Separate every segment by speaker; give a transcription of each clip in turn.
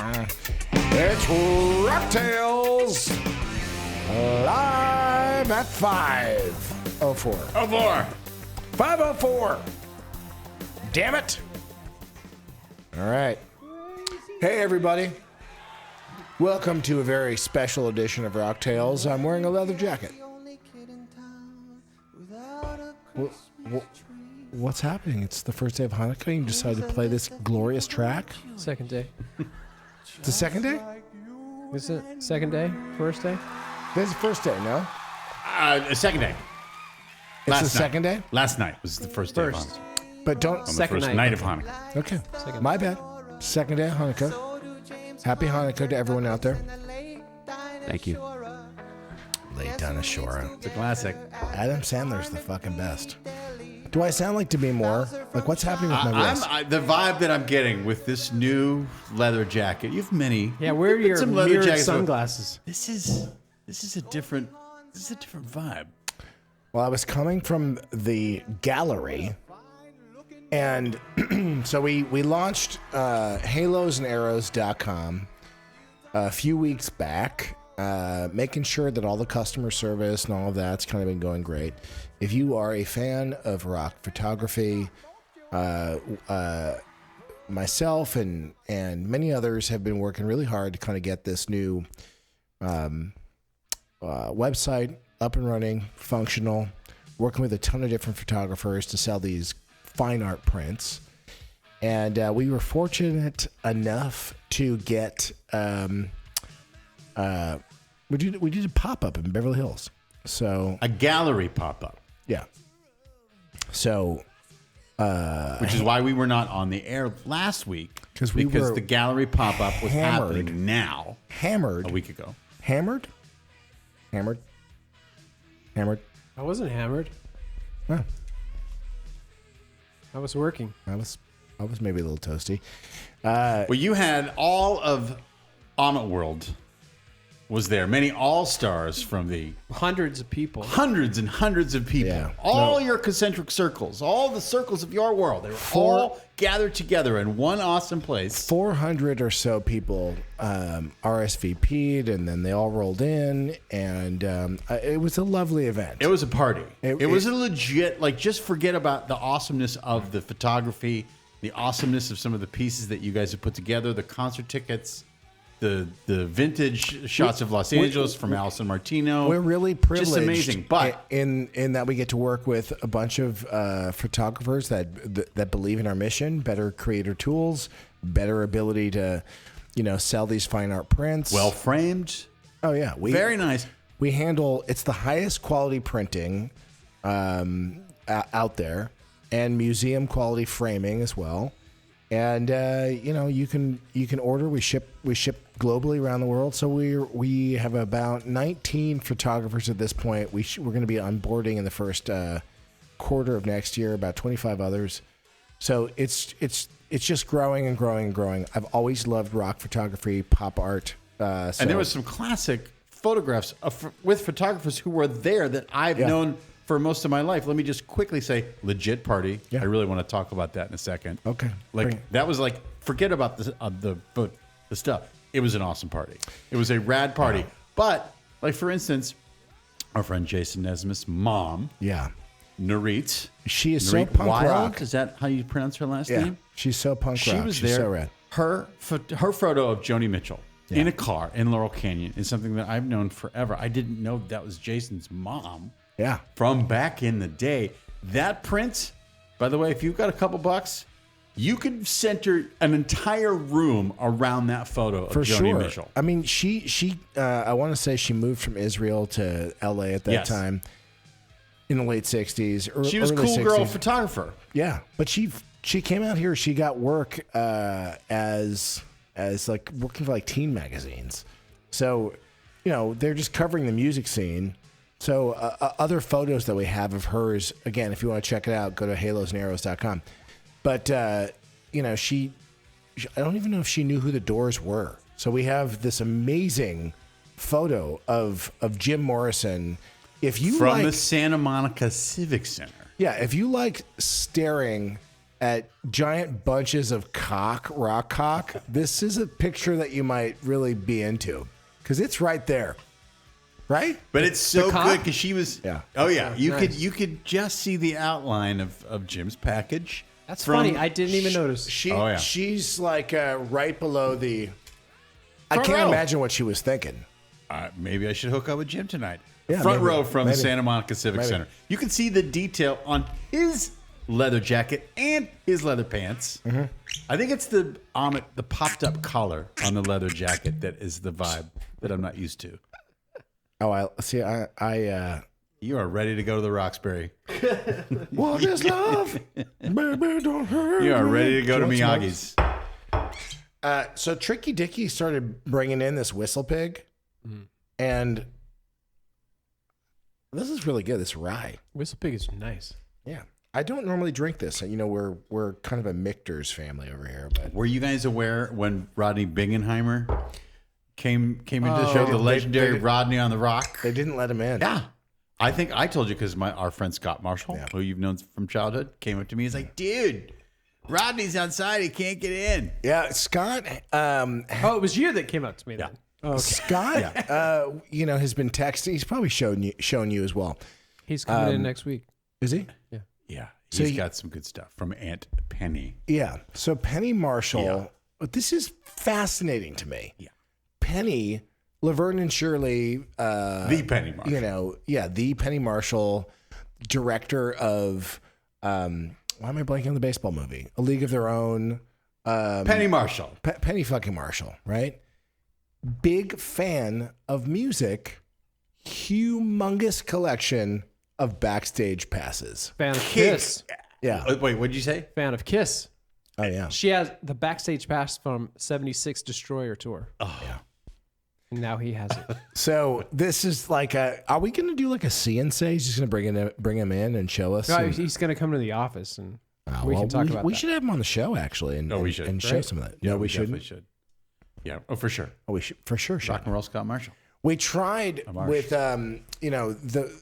Speaker 1: It's Rocktails live at 5:04. 5:04. Damn it. All right. Hey, everybody. Welcome to a very special edition of Rocktails. I'm wearing a leather jacket. What's happening? It's the first day of Hanukkah and you decided to play this glorious track?
Speaker 2: Second day.
Speaker 1: It's the second day?
Speaker 2: Is it second day? First day?
Speaker 1: This is the first day, no?
Speaker 3: Second day.
Speaker 1: It's the second day?
Speaker 3: Last night was the first day of
Speaker 2: First.
Speaker 3: Hanukkah.
Speaker 1: But don't...
Speaker 3: On the
Speaker 2: Second
Speaker 3: first
Speaker 2: night.
Speaker 3: night of Hanukkah.
Speaker 1: Okay.
Speaker 2: Second.
Speaker 1: My bad. Second day of Hanukkah. Happy Hanukkah to everyone out there.
Speaker 3: Thank you.
Speaker 1: Late Donna Shora.
Speaker 3: It's a classic.
Speaker 1: Adam Sandler's the fucking best. Do I sound like Demi Moore? Like, what's happening with my wrist?
Speaker 3: The vibe that I'm getting with this new leather jacket. You have many.
Speaker 2: Yeah, where are
Speaker 3: You've got
Speaker 2: your
Speaker 3: some leather
Speaker 2: mirrored
Speaker 3: jackets.
Speaker 2: sunglasses?
Speaker 3: This is a different vibe.
Speaker 1: Well, I was coming from the gallery, and so we launched halosandarrows.com a few weeks back, making sure that all the customer service and all of that's kind of been going great. If you are a fan of rock photography, myself and many others have been working really hard to kind of get this new website up and running, functional, working with a ton of different photographers to sell these fine art prints. And we were fortunate enough to get we did a pop-up in Beverly Hills. So
Speaker 3: A gallery pop-up.
Speaker 1: yeah. So
Speaker 3: Which is why we were not on the air last week.
Speaker 1: Because
Speaker 3: the gallery pop-up was
Speaker 1: hammered.
Speaker 3: happening now.
Speaker 1: hammered.
Speaker 3: A week ago.
Speaker 1: Hammered? Hammered? Hammered?
Speaker 2: I wasn't hammered.
Speaker 1: Oh,
Speaker 2: I was working.
Speaker 1: I was maybe a little toasty.
Speaker 3: Well, you had all of Ahmet World was there. Many all-stars from the
Speaker 2: Hundreds of people.
Speaker 3: hundreds and hundreds of people.
Speaker 1: Yeah.
Speaker 3: All your concentric circles, all the circles of your world. They were all gathered together in one awesome place.
Speaker 1: 400 or so people RSVP'd, and then they all rolled in, and it was a lovely event.
Speaker 3: It was a party.
Speaker 1: It-
Speaker 3: It was a legit, like, just forget about the awesomeness of the photography, the awesomeness of some of the pieces that you guys have put together, the concert tickets, the vintage shots of Los Angeles from Alison Martino.
Speaker 1: We're really privileged.
Speaker 3: Just amazing. But
Speaker 1: in that we get to work with a bunch of photographers that believe in our mission, better creator tools, better ability to, sell these fine art prints.
Speaker 3: well framed.
Speaker 1: Oh yeah,
Speaker 3: Very nice.
Speaker 1: We handle it's the highest quality printing out there, and museum quality framing as well. And you can order. We ship globally around the world. So we have about 19 photographers at this point. We're going to be onboarding in the first quarter of next year. About 25 others. So it's just growing and growing and growing. I've always loved rock photography, pop art.
Speaker 3: And there was some classic photographs with photographers who were there that I've known for most of my life. Let me just quickly say, legit party.
Speaker 1: Yeah.
Speaker 3: I really want to talk about that in a second.
Speaker 1: Okay.
Speaker 3: Like
Speaker 1: Bring it.
Speaker 3: that was like, forget about the stuff. It was an awesome party. It was a rad party. But like, for instance, our friend Jason Nesmith's mom,
Speaker 1: Yeah.
Speaker 3: Nurit.
Speaker 1: She is so
Speaker 3: Nurit
Speaker 1: punk
Speaker 3: Wild.
Speaker 1: rock.
Speaker 3: Is that how you pronounce her last
Speaker 1: Yeah.
Speaker 3: name?
Speaker 1: She's so punk
Speaker 3: She
Speaker 1: rock.
Speaker 3: was
Speaker 1: She's
Speaker 3: there.
Speaker 1: so rad.
Speaker 3: Her photo of Joni Mitchell in a car in Laurel Canyon is something that I've known forever. I didn't know that was Jason's mom.
Speaker 1: Yeah.
Speaker 3: From back in the day. That print, by the way, if you've got a couple bucks, you could center an entire room around that photo of
Speaker 1: For
Speaker 3: Joni
Speaker 1: sure.
Speaker 3: Mitchell.
Speaker 1: I mean, she I want to say she moved from Israel to LA at that
Speaker 3: Yes.
Speaker 1: time in the late 60s.
Speaker 3: She was a
Speaker 1: early
Speaker 3: cool
Speaker 1: 60s.
Speaker 3: girl photographer.
Speaker 1: Yeah, but she came out here. She got work as like working for like teen magazines. So, they're just covering the music scene. So other photos that we have of hers, again, if you want to check it out, go to halosandarrows.com. But, she I don't even know if she knew who the Doors were. So we have this amazing photo of Jim Morrison. If you
Speaker 3: From
Speaker 1: like,
Speaker 3: the Santa Monica Civic Center.
Speaker 1: yeah, if you like staring at giant bunches of rock cock, this is a picture that you might really be into because it's right there, right?
Speaker 3: But it's so good because she was.
Speaker 1: Yeah.
Speaker 3: Oh yeah,
Speaker 2: Nice.
Speaker 3: you could just see the outline of Jim's package.
Speaker 2: That's
Speaker 3: from-
Speaker 2: funny. I didn't even notice.
Speaker 1: She's like right below the. I
Speaker 3: Front
Speaker 1: can't
Speaker 3: row.
Speaker 1: imagine what she was thinking.
Speaker 3: Maybe I should hook up with Jim tonight.
Speaker 1: Yeah,
Speaker 3: Front
Speaker 1: maybe.
Speaker 3: row from the
Speaker 1: Maybe.
Speaker 3: Santa Monica Civic
Speaker 1: Maybe.
Speaker 3: Center. You can see the detail on his leather jacket and his leather pants.
Speaker 1: Mm-hmm.
Speaker 3: I think it's the popped up collar on the leather jacket that is the vibe that I'm not used to.
Speaker 1: Oh, I see. I
Speaker 3: You are ready to go to the Roxbury.
Speaker 1: what is love? Baby, don't hurt
Speaker 3: You are
Speaker 1: me.
Speaker 3: ready to go to
Speaker 1: What's
Speaker 3: Miyagi's.
Speaker 1: So Tricky Dicky started bringing in this whistle pig, and this is really good. This rye.
Speaker 2: Whistle Pig is nice.
Speaker 1: Yeah, I don't normally drink this. You know, we're kind of a Michter's family over here, but
Speaker 3: Were you guys aware when Rodney Bingenheimer came into the show,
Speaker 1: They
Speaker 3: the
Speaker 1: did-
Speaker 3: legendary
Speaker 1: they-
Speaker 3: Rodney on the Rock?
Speaker 1: they didn't let him in.
Speaker 3: Yeah. I think I told you because our friend Scott Marshall,
Speaker 1: Yeah.
Speaker 3: who you've known from childhood, came up to me. He's like, dude, Rodney's outside. He can't get in.
Speaker 1: Yeah, Scott.
Speaker 2: Oh, it was you that came up to me then. Oh, okay.
Speaker 1: Scott, you know, has been texting. He's probably shown you as well.
Speaker 2: He's coming in next week.
Speaker 1: Is he?
Speaker 3: Yeah.
Speaker 1: So
Speaker 3: He's
Speaker 1: he-
Speaker 3: got some good stuff from Aunt Penny.
Speaker 1: Yeah. So Penny Marshall.
Speaker 3: Yeah.
Speaker 1: But this is fascinating to me.
Speaker 3: Yeah.
Speaker 1: Penny, Laverne and Shirley.
Speaker 3: The Penny Marshall.
Speaker 1: You know, the Penny Marshall, director of. Why am I blanking on the baseball movie? A League of Their Own.
Speaker 3: Penny Marshall.
Speaker 1: Penny fucking Marshall, right? Big fan of music, humongous collection of backstage passes.
Speaker 2: Fan of Kiss.
Speaker 1: Yeah.
Speaker 3: Wait, what did you say?
Speaker 2: Fan of Kiss.
Speaker 1: Oh yeah.
Speaker 2: She has the backstage pass from 76 Destroyer Tour.
Speaker 3: Oh, yeah.
Speaker 2: And now he has it.
Speaker 1: So this is like are we going to do like a CNC? He's just going to bring him in and show us.
Speaker 2: No,
Speaker 1: some-
Speaker 2: he's going to come to the office and
Speaker 1: Oh,
Speaker 2: we
Speaker 1: well,
Speaker 2: can talk about
Speaker 1: we
Speaker 2: that.
Speaker 1: should have him on the show actually, and
Speaker 3: we should.
Speaker 1: and show
Speaker 2: Right.
Speaker 1: some of that.
Speaker 3: Yeah,
Speaker 1: No, we
Speaker 3: definitely
Speaker 1: shouldn't.
Speaker 3: should. Yeah. Oh, for sure.
Speaker 1: Oh, we should for sure.
Speaker 3: Rock and roll Scott Marshall.
Speaker 1: We tried
Speaker 3: Marsh.
Speaker 1: with you know, the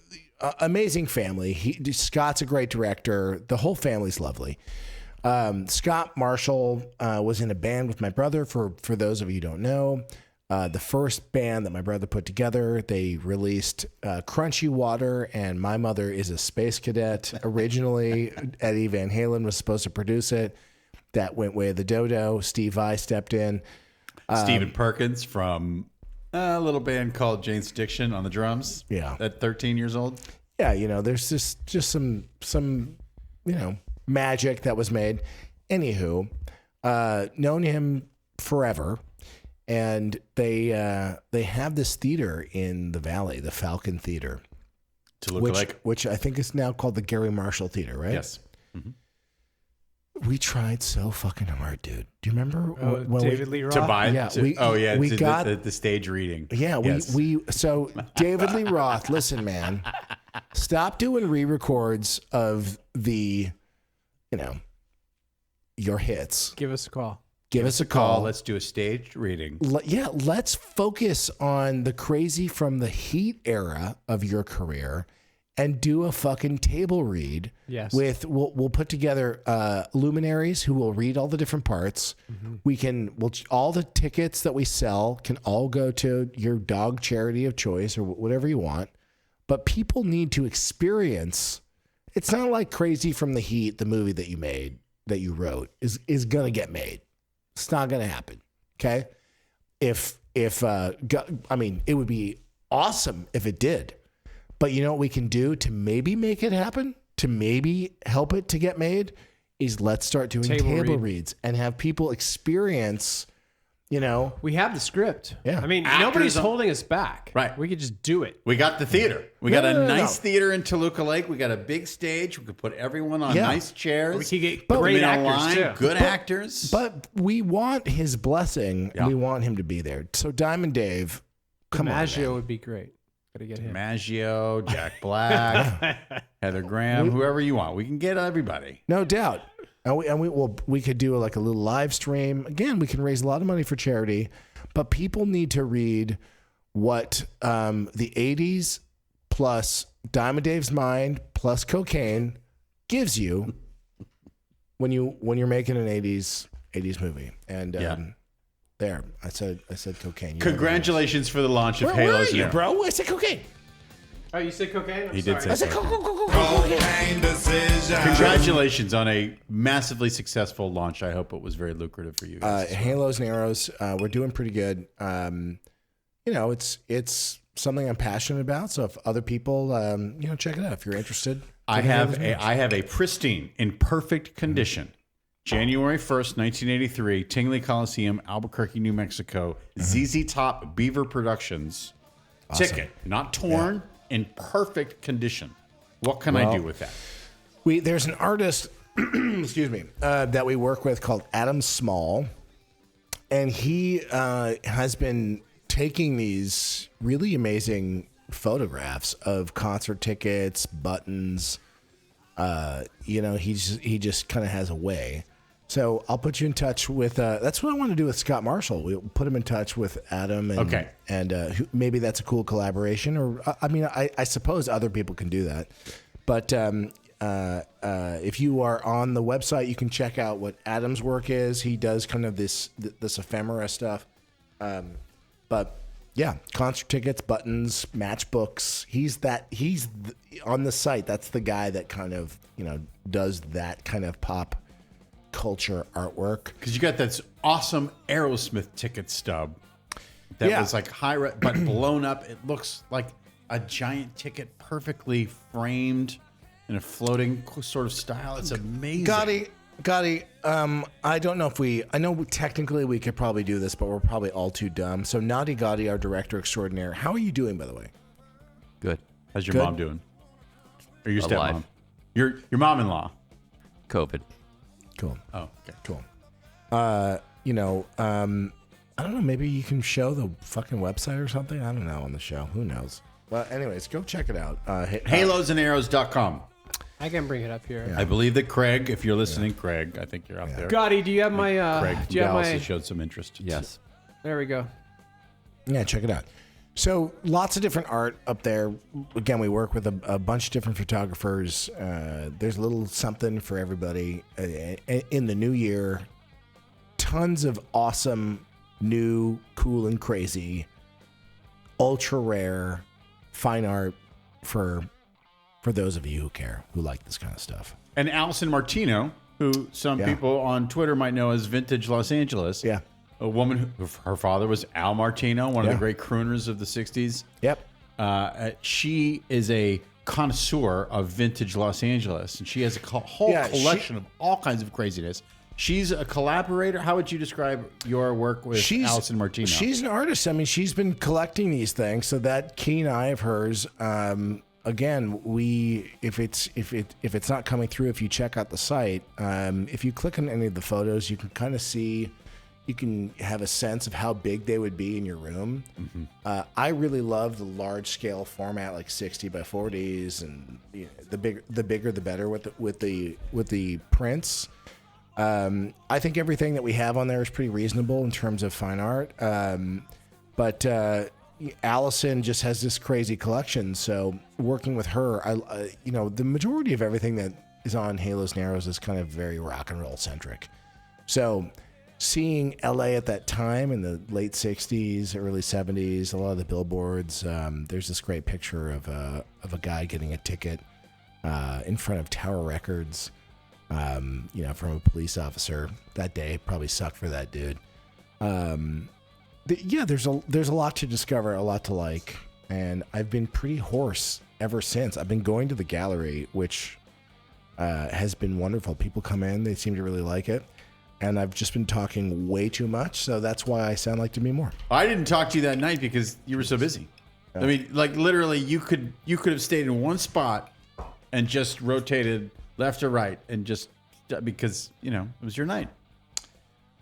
Speaker 1: amazing family. Scott's a great director. The whole family's lovely. Scott Marshall was in a band with my brother. For those of you who don't know, the first band that my brother put together, they released Crunchy Water, and My Mother is a Space Cadet. Originally, Eddie Van Halen was supposed to produce it. That went way of the dodo. Steve Vai stepped in.
Speaker 3: Stephen Perkins from a little band called Jane's Addiction on the drums.
Speaker 1: Yeah.
Speaker 3: At 13 years old.
Speaker 1: Yeah, you know, there's just some you know, magic that was made. Anywho, known him forever, and they have this theater in the Valley, the Falcon Theater,
Speaker 3: To look like.
Speaker 1: which I think is now called the Gary Marshall Theater, right?
Speaker 3: Yes.
Speaker 1: We tried so fucking hard, dude. Do you remember when
Speaker 2: David Lee Roth.
Speaker 3: To buy.
Speaker 1: Yeah, we
Speaker 3: to
Speaker 1: got-
Speaker 3: the stage reading.
Speaker 1: Yeah,
Speaker 3: Yes.
Speaker 1: so David Lee Roth, listen, man, stop doing re-records of the, you know, your hits.
Speaker 2: Give us a call.
Speaker 1: Give us a call.
Speaker 3: Let's do a staged reading.
Speaker 1: Let's focus on the crazy from the Heat era of your career and do a fucking table read.
Speaker 2: Yes.
Speaker 1: With we'll put together luminaries who will read all the different parts. All the tickets that we sell can all go to your dog charity of choice or whatever you want. But people need to experience. It's not like Crazy from the Heat, the movie that you wrote is gonna get made. It's not gonna happen. Okay. I mean, it would be awesome if it did. But you know what we can do to maybe make it happen, to maybe help it to get made, is let's start doing table reads and have people experience, you know.
Speaker 2: We have the script.
Speaker 1: Yeah.
Speaker 2: I mean,
Speaker 3: Actors
Speaker 2: nobody's
Speaker 3: on-
Speaker 2: holding us back.
Speaker 3: Right.
Speaker 2: We could just do it.
Speaker 3: We got the theater. We
Speaker 1: No,
Speaker 3: got a
Speaker 1: no, no,
Speaker 3: nice
Speaker 1: no.
Speaker 3: theater in Toluca Lake. We got a big stage. We could put everyone on
Speaker 1: Yeah.
Speaker 3: nice chairs.
Speaker 2: We could get
Speaker 3: Put them
Speaker 2: great
Speaker 3: in a
Speaker 2: actors,
Speaker 3: line,
Speaker 2: too.
Speaker 3: good actors.
Speaker 1: But we want his blessing.
Speaker 3: Yeah.
Speaker 1: We want him to be there. So Diamond Dave, come on,
Speaker 2: DiMaggio
Speaker 1: man.
Speaker 2: would be great. Gotta get him.
Speaker 3: Maggio, Jack Black, Heather Graham, whoever you want. We can get everybody.
Speaker 1: No doubt. And we could do like a little live stream. Again, we can raise a lot of money for charity, but people need to read what the 80s plus Diamond Dave's Mind plus cocaine gives you when you're making an 80s movie. And
Speaker 3: Yeah.
Speaker 1: there, I said cocaine. You
Speaker 3: Congratulations for the launch of
Speaker 1: where
Speaker 3: Halos
Speaker 1: are you,
Speaker 3: and
Speaker 1: bro? I said cocaine.
Speaker 2: Oh, you said cocaine?
Speaker 3: He did say
Speaker 1: I said
Speaker 3: cocaine.
Speaker 1: cocaine.
Speaker 3: Congratulations on a massively successful launch. I hope it was very lucrative for you guys.
Speaker 1: Halos and Arrows, we're doing pretty good. It's something I'm passionate about. So if other people, check it out if you're interested.
Speaker 3: I have a pristine, in perfect condition, January 1st, 1983, Tingley Coliseum, Albuquerque, New Mexico, ZZ Top Beaver Productions ticket, not torn, in perfect condition. What can I do with that?
Speaker 1: There's an artist, excuse me, that we work with called Adam Small, and he has been taking these really amazing photographs of concert tickets, buttons. He just kind of has a way. So I'll put you in touch with. That's what I want to do with Scott Marshall. We'll put him in touch with Adam. And,
Speaker 3: Okay.
Speaker 1: And maybe that's a cool collaboration. Or I suppose other people can do that. But if you are on the website, you can check out what Adam's work is. He does kind of this ephemera stuff. But yeah, concert tickets, buttons, matchbooks. He's on the site. That's the guy that kind of does that kind of pop culture artwork.
Speaker 3: Because you got that awesome Aerosmith ticket stub that was like but blown up. It looks like a giant ticket, perfectly framed in a floating sort of style. It's amazing.
Speaker 1: Gotti, I don't know I know technically we could probably do this, but we're probably all too dumb. So Nadi Gotti, our director extraordinaire, how are you doing, by the way?
Speaker 4: Good.
Speaker 3: How's your mom doing? Or your
Speaker 4: Alive.
Speaker 3: stepmom? Your mom-in-law?
Speaker 4: COVID.
Speaker 1: Cool.
Speaker 3: Oh, okay.
Speaker 1: Cool. I don't know, maybe you can show the fucking website or something? I don't know on the show. Who knows? But anyways, go check it out.
Speaker 3: HalosandArrows.com.
Speaker 2: I can bring it up here.
Speaker 3: I believe that Craig, if you're listening, Craig, I think you're out there.
Speaker 2: Gotti, do you have my?
Speaker 3: Craig
Speaker 2: do you have
Speaker 3: Dallas
Speaker 2: my?
Speaker 3: has showed some interest.
Speaker 4: Yes.
Speaker 2: There we go.
Speaker 1: Yeah, check it out. So lots of different art up there. Again, we work with a bunch of different photographers. There's a little something for everybody in the new year. Tons of awesome, new, cool, and crazy, ultra rare fine art for those of you who care, who like this kind of stuff.
Speaker 3: And Allison Martino, who some people on Twitter might know as Vintage Los Angeles.
Speaker 1: Yeah.
Speaker 3: A woman who, her father was Al Martino, one of the great crooners of the 60s.
Speaker 1: Yep.
Speaker 3: She is a connoisseur of vintage Los Angeles, and she has a whole collection of all kinds of craziness. She's a collaborator. How would you describe your work with Allison Martino?
Speaker 1: She's an artist. I mean, she's been collecting these things. So that keen eye of hers. Again, if it's not coming through, if you check out the site, if you click on any of the photos, you can kind of see. You can have a sense of how big they would be in your room. Mm-hmm. I really love the large scale format, like 60 by 40s, and the bigger the better with the prints. I think everything that we have on there is pretty reasonable in terms of fine art. But Allison just has this crazy collection. So working with her, the majority of everything that is on Halos and Arrows is kind of very rock and roll centric. So seeing LA at that time in the late 60s, early 70s, a lot of the billboards, there's this great picture of a guy getting a ticket in front of Tower Records, from a police officer that day. Probably sucked for that dude. There's a lot to discover, a lot to like, and I've been pretty hoarse ever since. I've been going to the gallery, which has been wonderful. People come in, they seem to really like it. And I've just been talking way too much, so that's why I sound like to me more.
Speaker 3: I didn't talk to you that night because you were so busy. I mean, like literally, you could have stayed in one spot and just rotated left or right, and just because it was your night.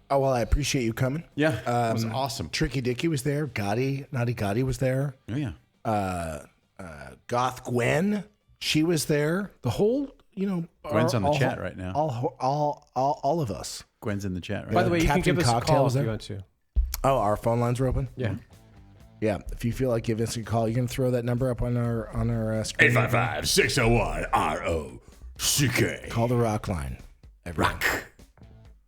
Speaker 1: Oh well, I appreciate you coming.
Speaker 3: Yeah, it was awesome.
Speaker 1: Tricky Dicky was there. Nadi Gotti was there.
Speaker 3: Oh yeah.
Speaker 1: Goth Gwen, she was there. The whole,
Speaker 3: Gwen's on the chat right now.
Speaker 1: All of us.
Speaker 3: Gwen's in the chat right
Speaker 2: By the
Speaker 3: now.
Speaker 2: way, you can
Speaker 1: Captain
Speaker 2: give us a
Speaker 1: Cocktail
Speaker 2: call
Speaker 1: was
Speaker 2: if you
Speaker 1: there?
Speaker 2: want to.
Speaker 1: Oh, our phone lines are open.
Speaker 2: Yeah.
Speaker 1: Yeah. If you feel like giving us a call, you can throw that number up on our screen.
Speaker 3: 855-601-ROCK.
Speaker 1: Call the rock line. everyone.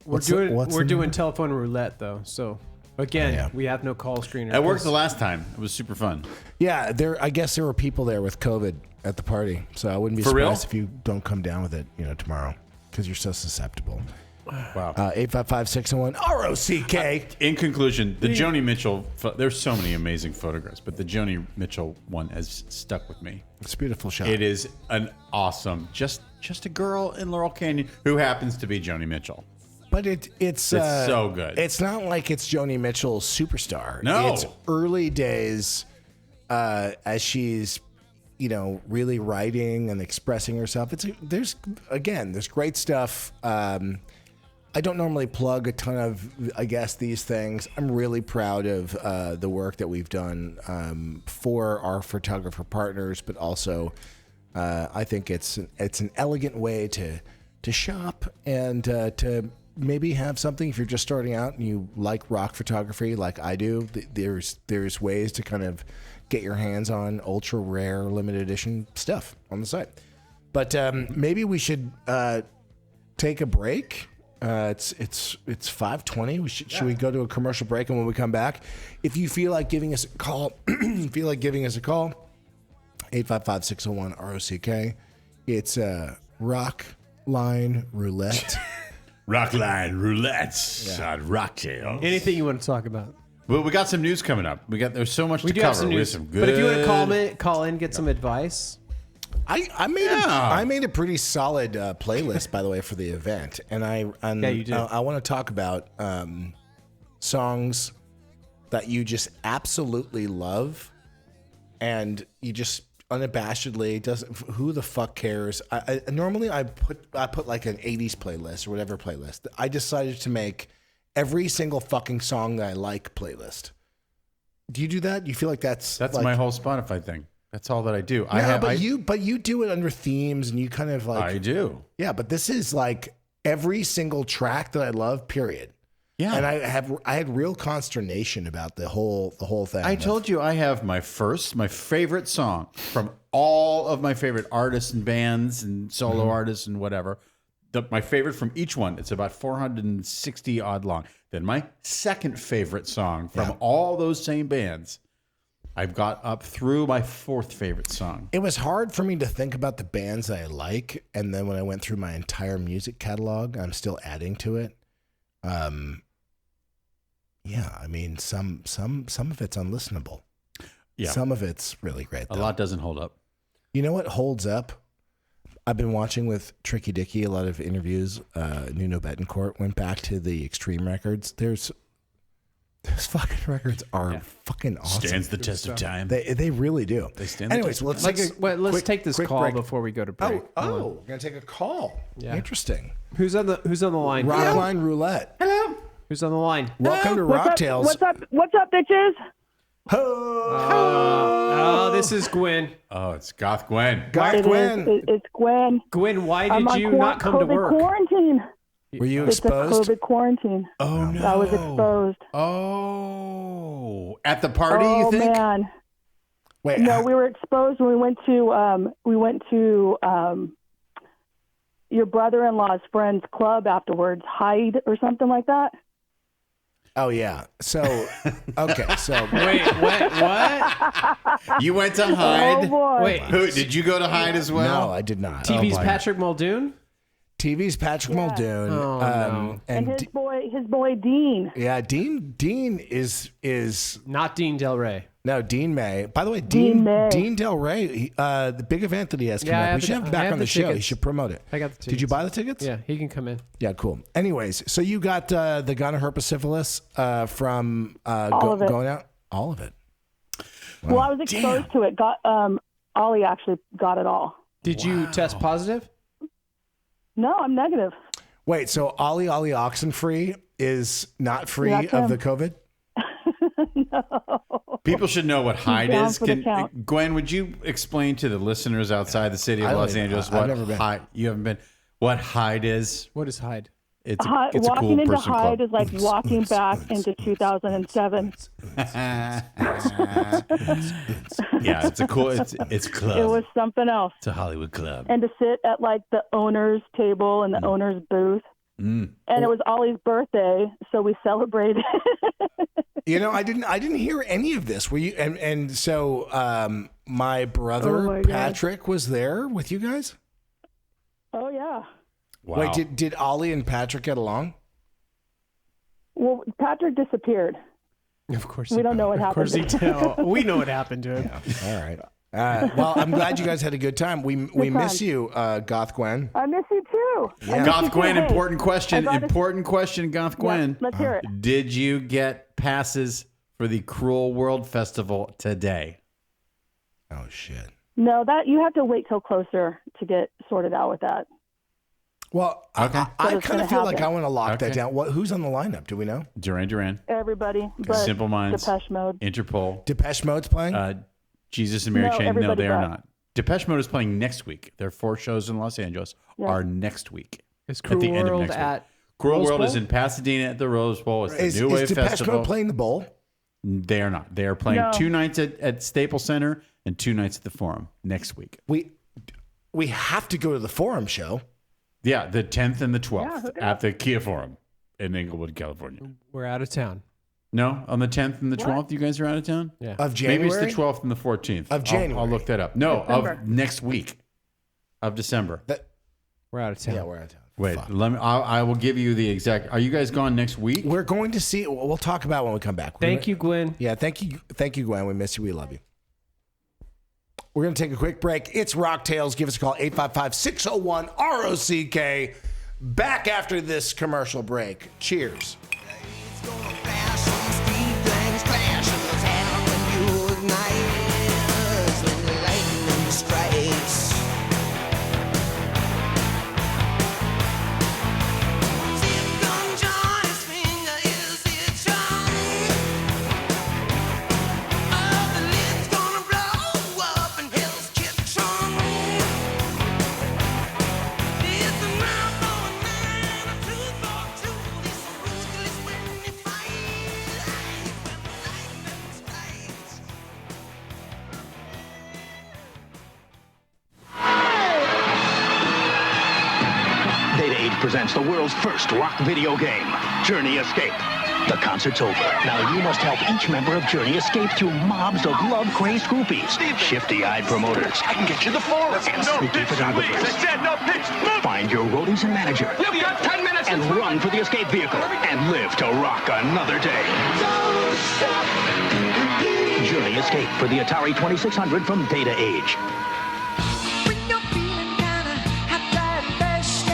Speaker 2: We're
Speaker 1: what's
Speaker 2: we're
Speaker 1: the
Speaker 2: doing
Speaker 1: number?
Speaker 2: telephone roulette though. So again,
Speaker 1: Yeah.
Speaker 2: we have no call screener.
Speaker 3: It worked the last time. It was super fun.
Speaker 1: Yeah, I guess there were people there with COVID at the party, so I wouldn't be
Speaker 3: For real?
Speaker 1: surprised if you don't come down with it, tomorrow, because you're so susceptible.
Speaker 3: Wow.
Speaker 1: 855-601 ROCK.
Speaker 3: In conclusion, the Joni Mitchell, there's so many amazing photographs, but the Joni Mitchell one has stuck with me.
Speaker 1: It's a beautiful shot.
Speaker 3: It is an awesome, just a girl in Laurel Canyon who happens to be Joni Mitchell.
Speaker 1: But it's
Speaker 3: so good.
Speaker 1: It's not like it's Joni Mitchell's Superstar.
Speaker 3: No.
Speaker 1: It's early days as she's, really writing and expressing herself. There's great stuff. I don't normally plug a ton of, I guess, these things. I'm really proud of the work that we've done for our photographer partners, but also I think it's an elegant way to shop and to maybe have something if you're just starting out and you like rock photography like I do. There's ways to kind of get your hands on ultra rare limited edition stuff on the site. But maybe we should take a break. It's 5:20. Should we go to a commercial break, and when we come back, if you feel like giving us a call, 855-601 ROCK. It's Rock Line Roulette.
Speaker 3: Rock Line Roulette on Rocktail.
Speaker 2: Anything you want to talk about?
Speaker 3: Well, we got some news coming up. There's so much
Speaker 2: We
Speaker 3: to
Speaker 2: do
Speaker 3: cover.
Speaker 2: have some
Speaker 3: We have
Speaker 2: news.
Speaker 3: some good.
Speaker 2: But if you want to call in, get some advice.
Speaker 1: I made a pretty solid playlist, by the way, for the event, and you did. I want to talk about songs that you just absolutely love, and you just unabashedly doesn't. Who the fuck cares? Normally I put like an 80s playlist or whatever playlist. I decided to make every single fucking song that I like playlist. Do you do that? You feel like that's like,
Speaker 3: my whole Spotify thing. That's all that I do.
Speaker 1: You do it under themes, and you kind of like.
Speaker 3: I do.
Speaker 1: Yeah, but this is like every single track that I love. Period.
Speaker 3: Yeah,
Speaker 1: and I had real consternation about the whole thing.
Speaker 3: I told you I have my favorite song from all of my favorite artists and bands and solo artists and whatever. My favorite from each one. It's about 460 odd long. Then my second favorite song from all those same bands. I've got up through my fourth favorite song.
Speaker 1: It was hard for me to think about the bands that I like, and then when I went through my entire music catalog, I'm still adding to it. Yeah, I mean, some of it's unlistenable.
Speaker 3: Yeah,
Speaker 1: some of it's really great.
Speaker 3: A lot doesn't hold up.
Speaker 1: You know what holds up? I've been watching with Tricky Dicky a lot of interviews. Nuno Betancourt went back to the Extreme records. Those fucking records are fucking awesome.
Speaker 3: Stands the test of time.
Speaker 1: They really do.
Speaker 3: They stand.
Speaker 1: Anyways, let's
Speaker 2: take this call
Speaker 1: break
Speaker 2: before we go to break.
Speaker 1: We're gonna take a call.
Speaker 2: Yeah.
Speaker 1: Interesting.
Speaker 2: Who's on the line?
Speaker 1: Rock Line Roulette.
Speaker 2: Hello. Who's on the line?
Speaker 1: Welcome to
Speaker 5: What's
Speaker 1: Rocktails.
Speaker 5: up, bitches?
Speaker 2: Oh, this is Gwen.
Speaker 3: Oh, it's Goth Gwen.
Speaker 5: It's Gwen.
Speaker 2: Gwen, why
Speaker 5: I'm
Speaker 2: did
Speaker 5: on
Speaker 2: you not come to
Speaker 5: COVID
Speaker 2: work?
Speaker 5: quarantine.
Speaker 1: Were you
Speaker 5: It's a
Speaker 1: exposed?
Speaker 5: COVID quarantine.
Speaker 3: Oh no!
Speaker 5: I was exposed.
Speaker 3: Oh, at the party, you think?
Speaker 5: Oh man.
Speaker 1: Wait,
Speaker 5: No, we were exposed when we went to your brother-in-law's friend's club afterwards, Hyde or something like that.
Speaker 1: Oh yeah. So okay. So
Speaker 2: Wait, what?
Speaker 3: You went to
Speaker 5: Oh
Speaker 3: Hyde.
Speaker 5: boy.
Speaker 2: Wait,
Speaker 3: Who did you go to Hyde as well?
Speaker 1: no, I did not.
Speaker 2: TV's
Speaker 3: my-
Speaker 2: Patrick Muldoon?
Speaker 1: TV's Patrick Muldoon.
Speaker 2: Oh, no.
Speaker 5: And his boy Dean.
Speaker 1: Yeah, Dean is
Speaker 2: Not Dean Del Rey.
Speaker 1: no Dean May. By the way,
Speaker 5: Dean May.
Speaker 1: Dean Del Rey, the big event that he has coming
Speaker 2: Yeah, I
Speaker 1: up.
Speaker 2: have
Speaker 1: We should have him
Speaker 2: I
Speaker 1: back
Speaker 2: have
Speaker 1: on
Speaker 2: the
Speaker 1: the show. He
Speaker 2: tickets.
Speaker 1: should promote it.
Speaker 2: I got the tickets.
Speaker 1: Did you buy the tickets?
Speaker 2: Yeah, he can come in.
Speaker 1: Yeah, cool. Anyways, so you got the gun herpes syphilis from
Speaker 5: All of it.
Speaker 1: going out. All of it.
Speaker 5: Well, I was exposed to it. Ollie actually got it all.
Speaker 2: Did you test positive?
Speaker 5: No, I'm negative.
Speaker 1: Wait, so Ollie Oxenfree is not free
Speaker 5: That's
Speaker 1: of
Speaker 5: him.
Speaker 1: the COVID?
Speaker 3: People should know what Hyde
Speaker 5: down
Speaker 3: is.
Speaker 5: for the count.
Speaker 3: Gwen, would you explain to the listeners outside the city of
Speaker 1: I don't
Speaker 3: Los
Speaker 1: even-
Speaker 3: Angeles
Speaker 1: I've
Speaker 3: what
Speaker 1: never been.
Speaker 3: Hyde? You haven't been. What Hyde is?
Speaker 2: What is Hyde?
Speaker 3: It's a
Speaker 5: Walking
Speaker 3: cool
Speaker 5: into
Speaker 3: person
Speaker 5: Hyde
Speaker 3: club.
Speaker 5: is like walking back into 2007.
Speaker 3: Yeah, it's a cool. It's a club.
Speaker 5: It was something else.
Speaker 3: It's a Hollywood club.
Speaker 5: And to sit at like the owner's table and the owner's booth. And it was Ollie's birthday, so we celebrated.
Speaker 1: You know, I didn't hear any of this. Were you? And so my brother
Speaker 5: Oh my God.
Speaker 1: Patrick was there with you guys.
Speaker 5: Oh yeah.
Speaker 3: Wow.
Speaker 1: Wait, did Ollie and Patrick get along?
Speaker 5: Well, Patrick disappeared.
Speaker 2: Of course,
Speaker 5: We don't know what
Speaker 2: Of course, he
Speaker 5: happened.
Speaker 2: did. We know what happened to him.
Speaker 1: All right. Well, I'm glad you guys had a good time. We miss you, Goth Gwen.
Speaker 5: I miss you too.
Speaker 1: Yeah.
Speaker 5: I miss
Speaker 3: Goth
Speaker 5: you
Speaker 3: Gwen,
Speaker 5: too. Hey,
Speaker 3: important question.
Speaker 5: I got to-
Speaker 3: Important question, Goth Gwen.
Speaker 5: Let's hear it.
Speaker 3: Did you get passes for the Cruel World Festival today?
Speaker 1: Oh shit.
Speaker 5: No, that you have to wait till closer to get sorted out with that.
Speaker 1: Well,
Speaker 3: Okay.
Speaker 1: I
Speaker 5: it's
Speaker 1: kind
Speaker 5: gonna
Speaker 1: of feel like
Speaker 5: happen.
Speaker 1: I want to lock that
Speaker 3: Okay.
Speaker 1: down. Who's on the lineup? Do we know?
Speaker 3: Duran Duran,
Speaker 5: Everybody, but
Speaker 3: Simple Minds,
Speaker 5: Depeche Mode.
Speaker 3: Interpol,
Speaker 1: Depeche Mode's playing.
Speaker 3: Jesus and Mary
Speaker 5: No,
Speaker 3: Chain. No,
Speaker 5: everybody
Speaker 3: they are
Speaker 5: but.
Speaker 3: not. Depeche Mode is playing next week. Their 4 shows in Los Angeles are next week.
Speaker 2: Is
Speaker 3: At
Speaker 2: Cruel
Speaker 3: the end of
Speaker 2: World
Speaker 3: next week.
Speaker 2: at
Speaker 3: Cruel
Speaker 2: Rose
Speaker 3: World
Speaker 2: Bowl?
Speaker 3: is in Pasadena at the Rose Bowl. It's the
Speaker 1: is
Speaker 3: New Wave
Speaker 1: Depeche
Speaker 3: Festival.
Speaker 1: Mode playing the bowl?
Speaker 3: They are not. They are playing
Speaker 5: No.
Speaker 3: 2 nights at Staples Center and 2 nights at the Forum next week.
Speaker 1: We have to go to the Forum show.
Speaker 3: Yeah, the 10th and the 12th
Speaker 5: who did?
Speaker 3: at the Kia Forum in Inglewood, California.
Speaker 2: We're out of town.
Speaker 3: No, on the 10th and the 12th, you guys are out of town?
Speaker 2: Yeah.
Speaker 1: Of January.
Speaker 3: Maybe it's the 12th and the 14th.
Speaker 1: Of January.
Speaker 3: I'll look that up. No,
Speaker 5: December.
Speaker 3: of next week of December.
Speaker 2: We're out of town.
Speaker 1: Yeah, we're out of town.
Speaker 3: Wait,
Speaker 1: Fuck.
Speaker 3: let me. I will give you the exact. Are you guys gone next week?
Speaker 1: We're going to see. We'll talk about it when we come back.
Speaker 2: Thank you, Gwen.
Speaker 1: Yeah, thank you, Gwen. We miss you. We love you. We're going to take a quick break. It's Rock Tales. Give us a call, 855-601-ROCK. Back after this commercial break. Cheers.
Speaker 6: Data Age presents the world's first rock video game, Journey Escape. The concert's over. Now you must help each member of Journey escape through mobs of love-crazed groupies, shifty-eyed promoters,
Speaker 7: I can get you the forest.
Speaker 6: and sneaky photographers.
Speaker 7: I said no pitch. Move.
Speaker 6: Find your roadies and manager,
Speaker 7: You've got 10 minutes.
Speaker 6: and run for the escape vehicle, and live to rock another day. Journey Escape for the Atari 2600 from Data Age.
Speaker 8: When you're feeling kinda half-tired and thirsty,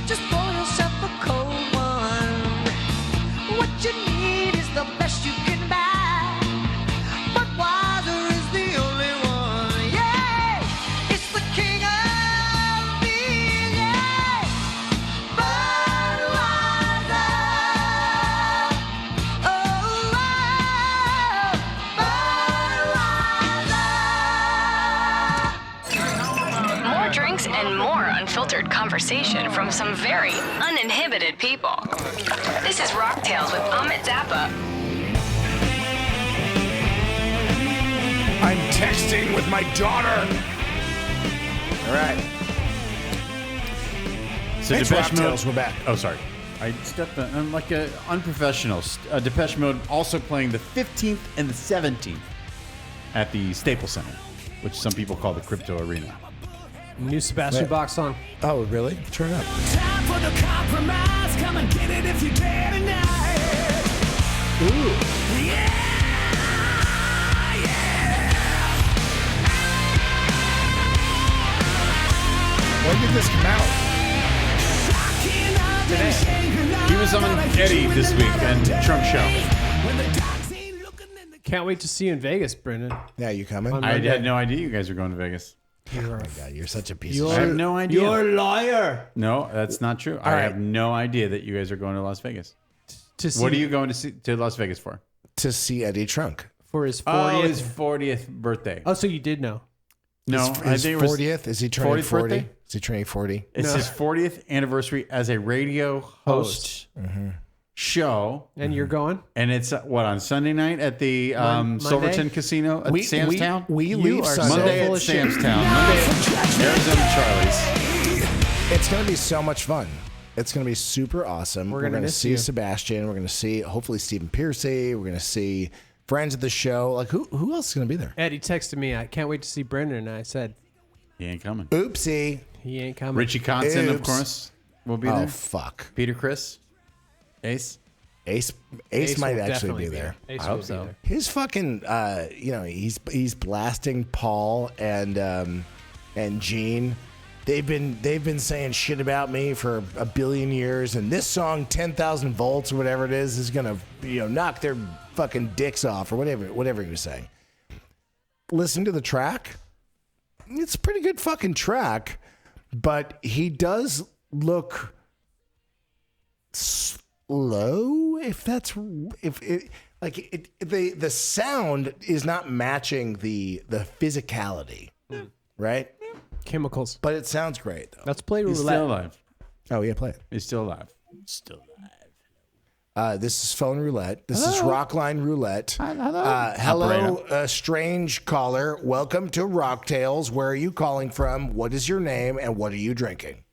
Speaker 8: just pour yourself a cold one. What you need is the best you can buy, but Budweiser is the only one. Yeah, it's the king of beers. Yeah, Budweiser. Oh, Budweiser.
Speaker 9: More drinks and more unfiltered conversation from some very uninhibited people. This is Rock Tales with Ahmet Zappa.
Speaker 1: I'm texting with my daughter. All right.
Speaker 3: So
Speaker 1: It's
Speaker 3: Depeche
Speaker 1: Rock Tales. We're back.
Speaker 3: Oh, sorry. I stepped on. I'm like an unprofessional. Depeche Mode also playing the 15th and the 17th at the Staples Center, which some people call the Crypto Arena.
Speaker 2: New Sebastian
Speaker 1: Wait.
Speaker 2: Bach song.
Speaker 1: Oh, really? Turn it up.
Speaker 8: Time for the compromise. Come and get it if you dare tonight.
Speaker 1: Ooh.
Speaker 8: Yeah,
Speaker 1: When did this come out?
Speaker 3: He was on Eddie this week and Trunk Show.
Speaker 2: Can't wait to see you in Vegas, Brendan.
Speaker 1: Yeah, you coming?
Speaker 2: On
Speaker 3: I
Speaker 2: Monday.
Speaker 3: had no idea you guys were going to Vegas.
Speaker 1: God, you're such a piece
Speaker 2: You're,
Speaker 1: of
Speaker 3: I
Speaker 1: shit.
Speaker 3: have no idea.
Speaker 2: You're a liar.
Speaker 3: No, that's not true. I
Speaker 1: right.
Speaker 3: have no idea that you guys are going to Las Vegas.
Speaker 2: To see
Speaker 3: What are you going to Las Vegas for?
Speaker 1: To see Eddie Trunk.
Speaker 2: for his 40th?
Speaker 3: Oh, his 40th birthday.
Speaker 2: Oh, so you did know.
Speaker 3: No,
Speaker 1: His 40th? Is he turning
Speaker 3: 40th
Speaker 1: 40?
Speaker 3: birthday?
Speaker 1: Is he turning 40?
Speaker 3: It's his 40th anniversary as a radio host. show.
Speaker 2: And you're going?
Speaker 3: And it's on Sunday night at the
Speaker 2: Monday?
Speaker 3: Silverton Casino at Sam's Town?
Speaker 1: We
Speaker 2: You
Speaker 1: leave
Speaker 2: are
Speaker 1: Sunday.
Speaker 3: Monday
Speaker 2: full
Speaker 3: at
Speaker 2: of shit.
Speaker 3: Sam's Town. Monday at Arizona Charlie's.
Speaker 1: It's going to be so much fun. It's going to be super awesome.
Speaker 2: We're
Speaker 1: We're
Speaker 2: gonna
Speaker 1: going to
Speaker 2: miss
Speaker 1: see
Speaker 2: you.
Speaker 1: Sebastian. We're going to see, hopefully, Stephen Piercy. We're going to see friends of the show. Like, who else is going to be there?
Speaker 2: Eddie texted me, I can't wait to see Brendan. And I said,
Speaker 3: He ain't coming.
Speaker 1: Oopsie.
Speaker 2: he ain't coming.
Speaker 3: Richie Kotzen, of
Speaker 1: Oops.
Speaker 3: course, will be
Speaker 1: Oh,
Speaker 3: there.
Speaker 1: fuck.
Speaker 3: Peter Criss. Ace.
Speaker 1: Ace might
Speaker 2: will
Speaker 1: actually
Speaker 2: definitely
Speaker 1: be there.
Speaker 2: Ace
Speaker 3: I hope
Speaker 2: will be
Speaker 3: so.
Speaker 2: there.
Speaker 1: His fucking, he's blasting Paul and Gene. They've been saying shit about me for a billion years, and this song, 10,000 volts or whatever it is gonna knock their fucking dicks off or whatever he was saying. Listen to the track. It's a pretty good fucking track, but he does look slow. The sound is not matching the physicality, right?
Speaker 2: Chemicals.
Speaker 1: But it sounds great though.
Speaker 2: Let's play
Speaker 3: He's
Speaker 2: roulette.
Speaker 3: still alive.
Speaker 1: Oh yeah, play it.
Speaker 3: He's still alive.
Speaker 1: This is phone roulette. This is Rockline Roulette.
Speaker 3: Hello.
Speaker 1: Hello, strange caller. Welcome to Rock Tales. Where are you calling from? What is your name and what are you drinking?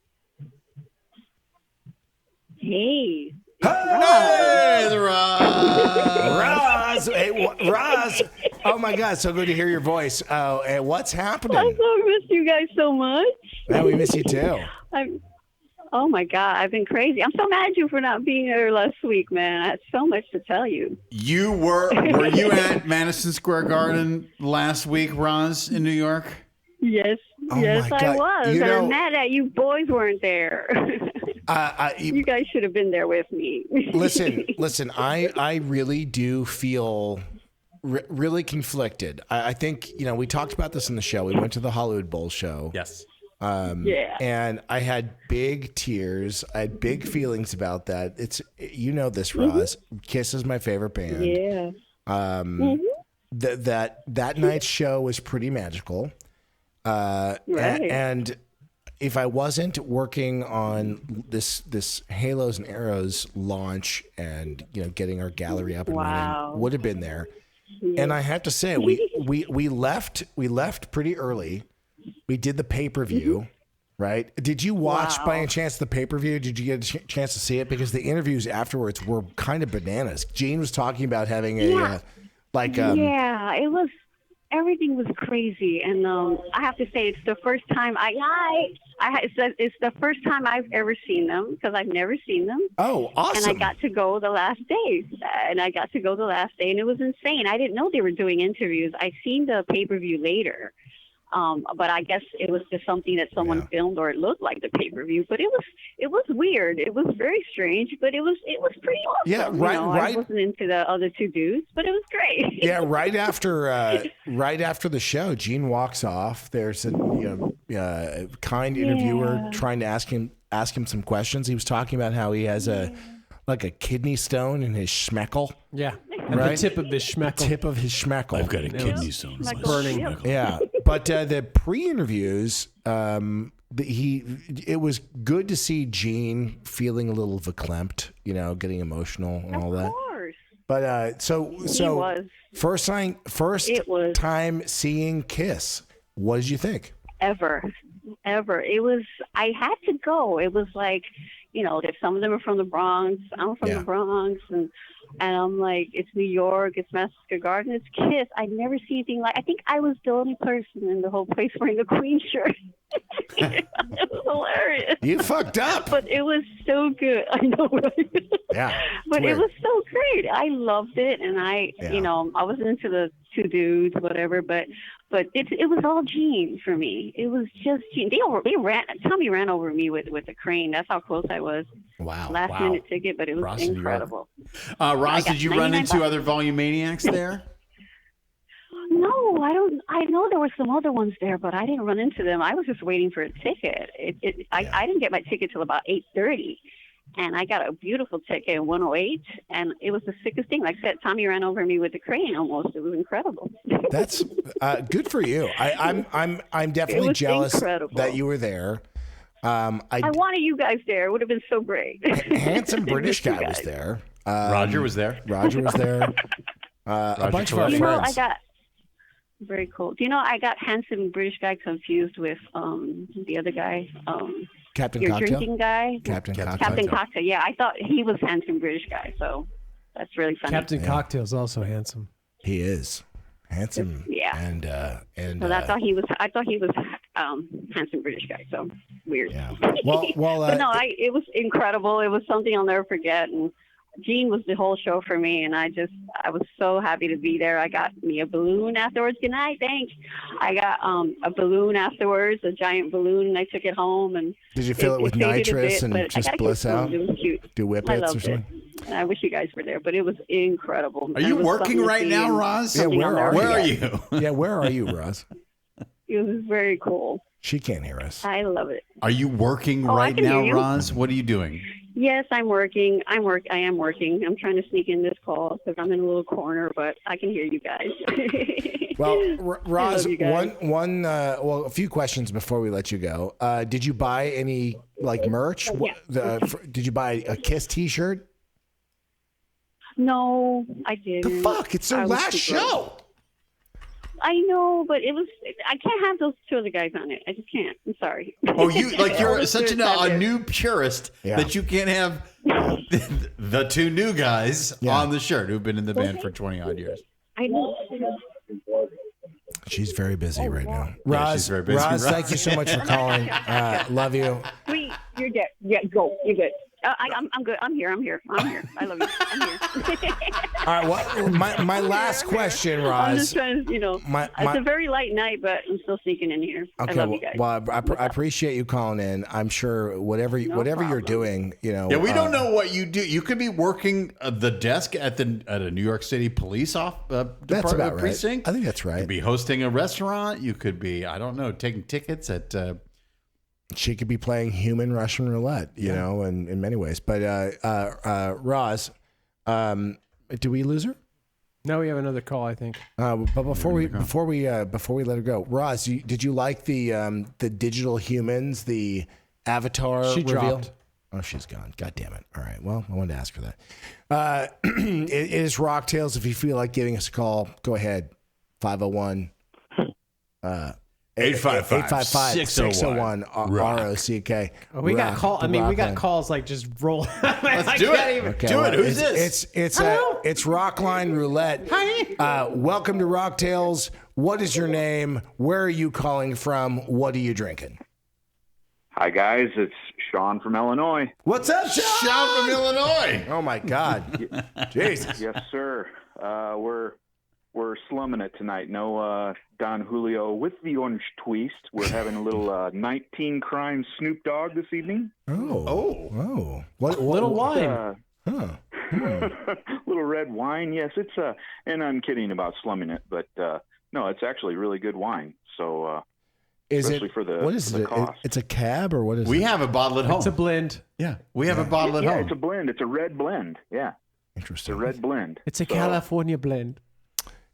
Speaker 5: Hey.
Speaker 3: Hey, the
Speaker 1: Roz. Hey, Roz. Oh my God, so good to hear your voice. Oh, and what's
Speaker 5: I
Speaker 1: happening?
Speaker 5: so miss you guys so much.
Speaker 1: Man, we miss you too.
Speaker 5: Oh my God, I've been crazy. I'm so mad at you for not being there last week, man. I had so much to tell you.
Speaker 3: You were you at Madison Square Garden last week, Roz, in New York?
Speaker 5: Yes,
Speaker 1: Oh
Speaker 5: yes,
Speaker 1: my
Speaker 5: I
Speaker 1: God.
Speaker 5: was.
Speaker 1: You
Speaker 5: And
Speaker 1: know-
Speaker 5: I'm mad at you boys weren't there. You guys should have been there with me.
Speaker 1: Listen. I really do feel really conflicted. I think we talked about this in the show. We went to the Hollywood Bowl show.
Speaker 3: Yes.
Speaker 5: Yeah.
Speaker 1: And I had big tears. I had big feelings about that. It's this, Roz. Kiss is my favorite band.
Speaker 5: Yeah.
Speaker 1: That night's show was pretty magical.
Speaker 5: Right.
Speaker 1: And if I wasn't working on this Halos and Arrows launch and getting our gallery up and
Speaker 5: Wow.
Speaker 1: running, would have been there. And I have to say, we left pretty early. We did the pay-per-view, right? Did you watch by any chance the pay-per-view? Did you get a chance to see it? Because the interviews afterwards were kind of bananas. Gene was talking about having
Speaker 5: yeah, it was. Everything was crazy, and I have to say it's the first time it's the first time I've ever seen them because I've never seen them.
Speaker 1: Oh, awesome!
Speaker 5: And I got to go the last day, and it was insane. I didn't know they were doing interviews. I seen the pay-per-view later, but I guess it was just something that someone filmed, or it looked like the pay-per-view. But it was weird. It was very strange, but it was pretty awesome.
Speaker 1: Yeah, right.
Speaker 5: I wasn't into the other two dudes, but it was great.
Speaker 1: Yeah, right after the show, Gene walks off. There's a kind interviewer trying to ask him some questions. He was talking about how he has a kidney stone in his schmeckle.
Speaker 2: Yeah. At
Speaker 1: Right?
Speaker 2: the tip of his schmeckle.
Speaker 1: Tip of his schmeckle.
Speaker 3: I've got a kidney stone.
Speaker 5: Like
Speaker 2: burning.
Speaker 1: Yeah, but the pre-interviews, it was good to see Gene feeling a little verklempt, getting emotional and all that.
Speaker 5: Of course.
Speaker 1: But so
Speaker 5: was.
Speaker 1: first
Speaker 5: It was.
Speaker 1: time seeing Kiss. What did you think?
Speaker 5: Ever. It was, I had to go. It was like, that some of them are from the Bronx. I'm from the Bronx. And I'm like, it's New York, it's Madison Square Garden, it's Kiss. I'd never seen anything like, I think I was the only person in the whole place wearing the Queen shirt. It was hilarious.
Speaker 1: You fucked up.
Speaker 5: But it was so good. I know, right?
Speaker 1: Yeah.
Speaker 5: But it was so great. I loved it, and I wasn't into the two dudes, whatever. But it was all Gene for me. It was just Gene. Tommy ran over me with the crane. That's how close I was.
Speaker 1: Wow.
Speaker 5: Last minute ticket, but it was
Speaker 3: Ross in New York.
Speaker 5: incredible.
Speaker 3: Roz, did you run into
Speaker 5: $99.
Speaker 3: other Volumaniacs there?
Speaker 5: No, I don't. I know there were some other ones there, but I didn't run into them. I was just waiting for a ticket. I didn't get my ticket till about 8:30. And I got a beautiful ticket in 108, and it was the sickest thing. Like I said, Tommy ran over me with the crane almost. It was incredible.
Speaker 1: That's good for you. I'm definitely
Speaker 5: was
Speaker 1: jealous
Speaker 5: incredible.
Speaker 1: that you were there.
Speaker 5: I wanted you guys there. It would have been so great.
Speaker 1: Handsome British guy was there.
Speaker 3: Roger was there.
Speaker 1: Roger was there. A bunch of our
Speaker 3: Coletti.
Speaker 5: You know,
Speaker 1: friends.
Speaker 5: I got very cool. Do you know I got handsome British guy confused with the other guy,
Speaker 1: Captain
Speaker 5: your
Speaker 1: Cocktail.
Speaker 5: drinking guy,
Speaker 1: Captain Cocktail.
Speaker 5: Captain Cocktail. Yeah, I thought he was handsome British guy, so that's really funny.
Speaker 2: Captain Cocktail's also handsome.
Speaker 1: He is handsome.
Speaker 5: Yeah.
Speaker 1: And
Speaker 5: So I thought he was handsome British guy. So weird.
Speaker 1: yeah. Well,
Speaker 5: But no, it was incredible. It was something I'll never forget. And Gene was the whole show for me, and I was so happy to be there. I got me a balloon afterwards. Good night, thanks. I got a balloon afterwards, a giant balloon, and I took it home. And
Speaker 1: did you fill it with
Speaker 5: faded a
Speaker 1: nitrous
Speaker 5: bit,
Speaker 1: and
Speaker 5: but I
Speaker 1: just
Speaker 5: gotta
Speaker 1: bliss
Speaker 5: keep
Speaker 1: out?
Speaker 5: going. It was cute.
Speaker 1: Do
Speaker 5: I
Speaker 1: whippets or
Speaker 5: loved it.
Speaker 1: something?
Speaker 5: And I wish you guys were there, but it was incredible.
Speaker 3: Are you working right now, Roz?
Speaker 1: Yeah, where are
Speaker 3: Where are you?
Speaker 1: Yeah, where are you, Roz?
Speaker 5: It was very cool.
Speaker 1: She can't hear us.
Speaker 5: I love it.
Speaker 3: Are you working
Speaker 5: Oh, I
Speaker 3: right
Speaker 5: can hear
Speaker 3: now,
Speaker 5: you.
Speaker 3: Roz? What are you doing?
Speaker 5: Yes, I'm working. I am working. I'm trying to sneak in this call because I'm in a little corner, but I can hear you guys.
Speaker 1: Well, Roz,
Speaker 5: you guys.
Speaker 1: a few questions before we let you go. Did you buy any merch?
Speaker 5: Yeah.
Speaker 1: Did you buy a Kiss T-shirt?
Speaker 5: No, I didn't.
Speaker 1: The fuck! It's their
Speaker 5: I was
Speaker 1: last
Speaker 5: too broke.
Speaker 1: show.
Speaker 5: I know, but I can't have those two other guys on it. I just can't. I'm sorry.
Speaker 3: Oh, you're
Speaker 5: Those
Speaker 3: such
Speaker 5: two out
Speaker 3: a
Speaker 5: there.
Speaker 3: new purist
Speaker 1: Yeah.
Speaker 3: that you can't have the two new guys
Speaker 1: Yeah.
Speaker 3: on the shirt who've been in the band for 20 odd years.
Speaker 5: I know.
Speaker 1: She's very busy right now.
Speaker 3: Yeah,
Speaker 1: Roz,
Speaker 3: she's very busy.
Speaker 1: Roz, thank you so much for calling. Love you.
Speaker 5: Sweet, you're good. Yeah, go. You're good. I'm good. I'm here. I love you. I'm here.
Speaker 1: All right. Well, my last question, Roz.
Speaker 5: I'm just trying to, it's a very light night, but I'm still sneaking in here.
Speaker 1: Okay,
Speaker 5: I love you guys.
Speaker 1: well, I appreciate you calling in. I'm sure whatever you're
Speaker 5: problem.
Speaker 1: doing,
Speaker 3: Yeah, we don't know what you do. You could be working the desk at a New York City police
Speaker 1: That's about right. precinct. I think that's
Speaker 3: You
Speaker 1: right.
Speaker 3: could be hosting a restaurant. You could be, I don't know, taking tickets at.
Speaker 1: She could be playing human Russian roulette, in many ways. But Roz, do we lose her?
Speaker 2: No, we have another call, I think.
Speaker 1: But before we let her go, Roz, did you like the digital humans, the avatar
Speaker 2: She
Speaker 1: reveal?
Speaker 2: dropped.
Speaker 1: Oh, she's gone. God damn it. All right. Well, I wanted to ask her that. It is Rock Tales. If you feel like giving us a call, go ahead. 501 855-601 ROCK.
Speaker 2: Oh, we got call. I mean, we got calls just roll.
Speaker 3: Let's do it.
Speaker 1: Okay,
Speaker 3: Do
Speaker 1: well,
Speaker 3: it. Who's this?
Speaker 1: It's Rockline Roulette.
Speaker 2: Hi.
Speaker 1: Welcome to Rock Tales. What is your name? Where are you calling from? What are you drinking?
Speaker 10: Hi, guys. It's Sean from Illinois.
Speaker 1: What's up,
Speaker 3: Sean from Illinois.
Speaker 1: Oh my God, Jesus.
Speaker 10: Yes, sir. We're slumming it tonight. No Don Julio with the orange twist. We're having a little 19 Crimes Snoop Dogg this evening.
Speaker 1: Oh. What
Speaker 2: Little wine.
Speaker 10: Little red wine. Yes, it's and I'm kidding about slumming it, but no, it's actually really good wine. So especially for the
Speaker 1: what is
Speaker 10: for the
Speaker 1: it?
Speaker 10: cost.
Speaker 1: It's a cab or what is it?
Speaker 3: We have a bottle at home.
Speaker 2: It's a blend.
Speaker 3: Yeah, we have a bottle at
Speaker 10: Yeah,
Speaker 3: home.
Speaker 10: it's a blend. It's a red blend. Yeah, it's
Speaker 1: Interesting.
Speaker 10: a red blend.
Speaker 2: It's a
Speaker 10: So-
Speaker 2: California blend.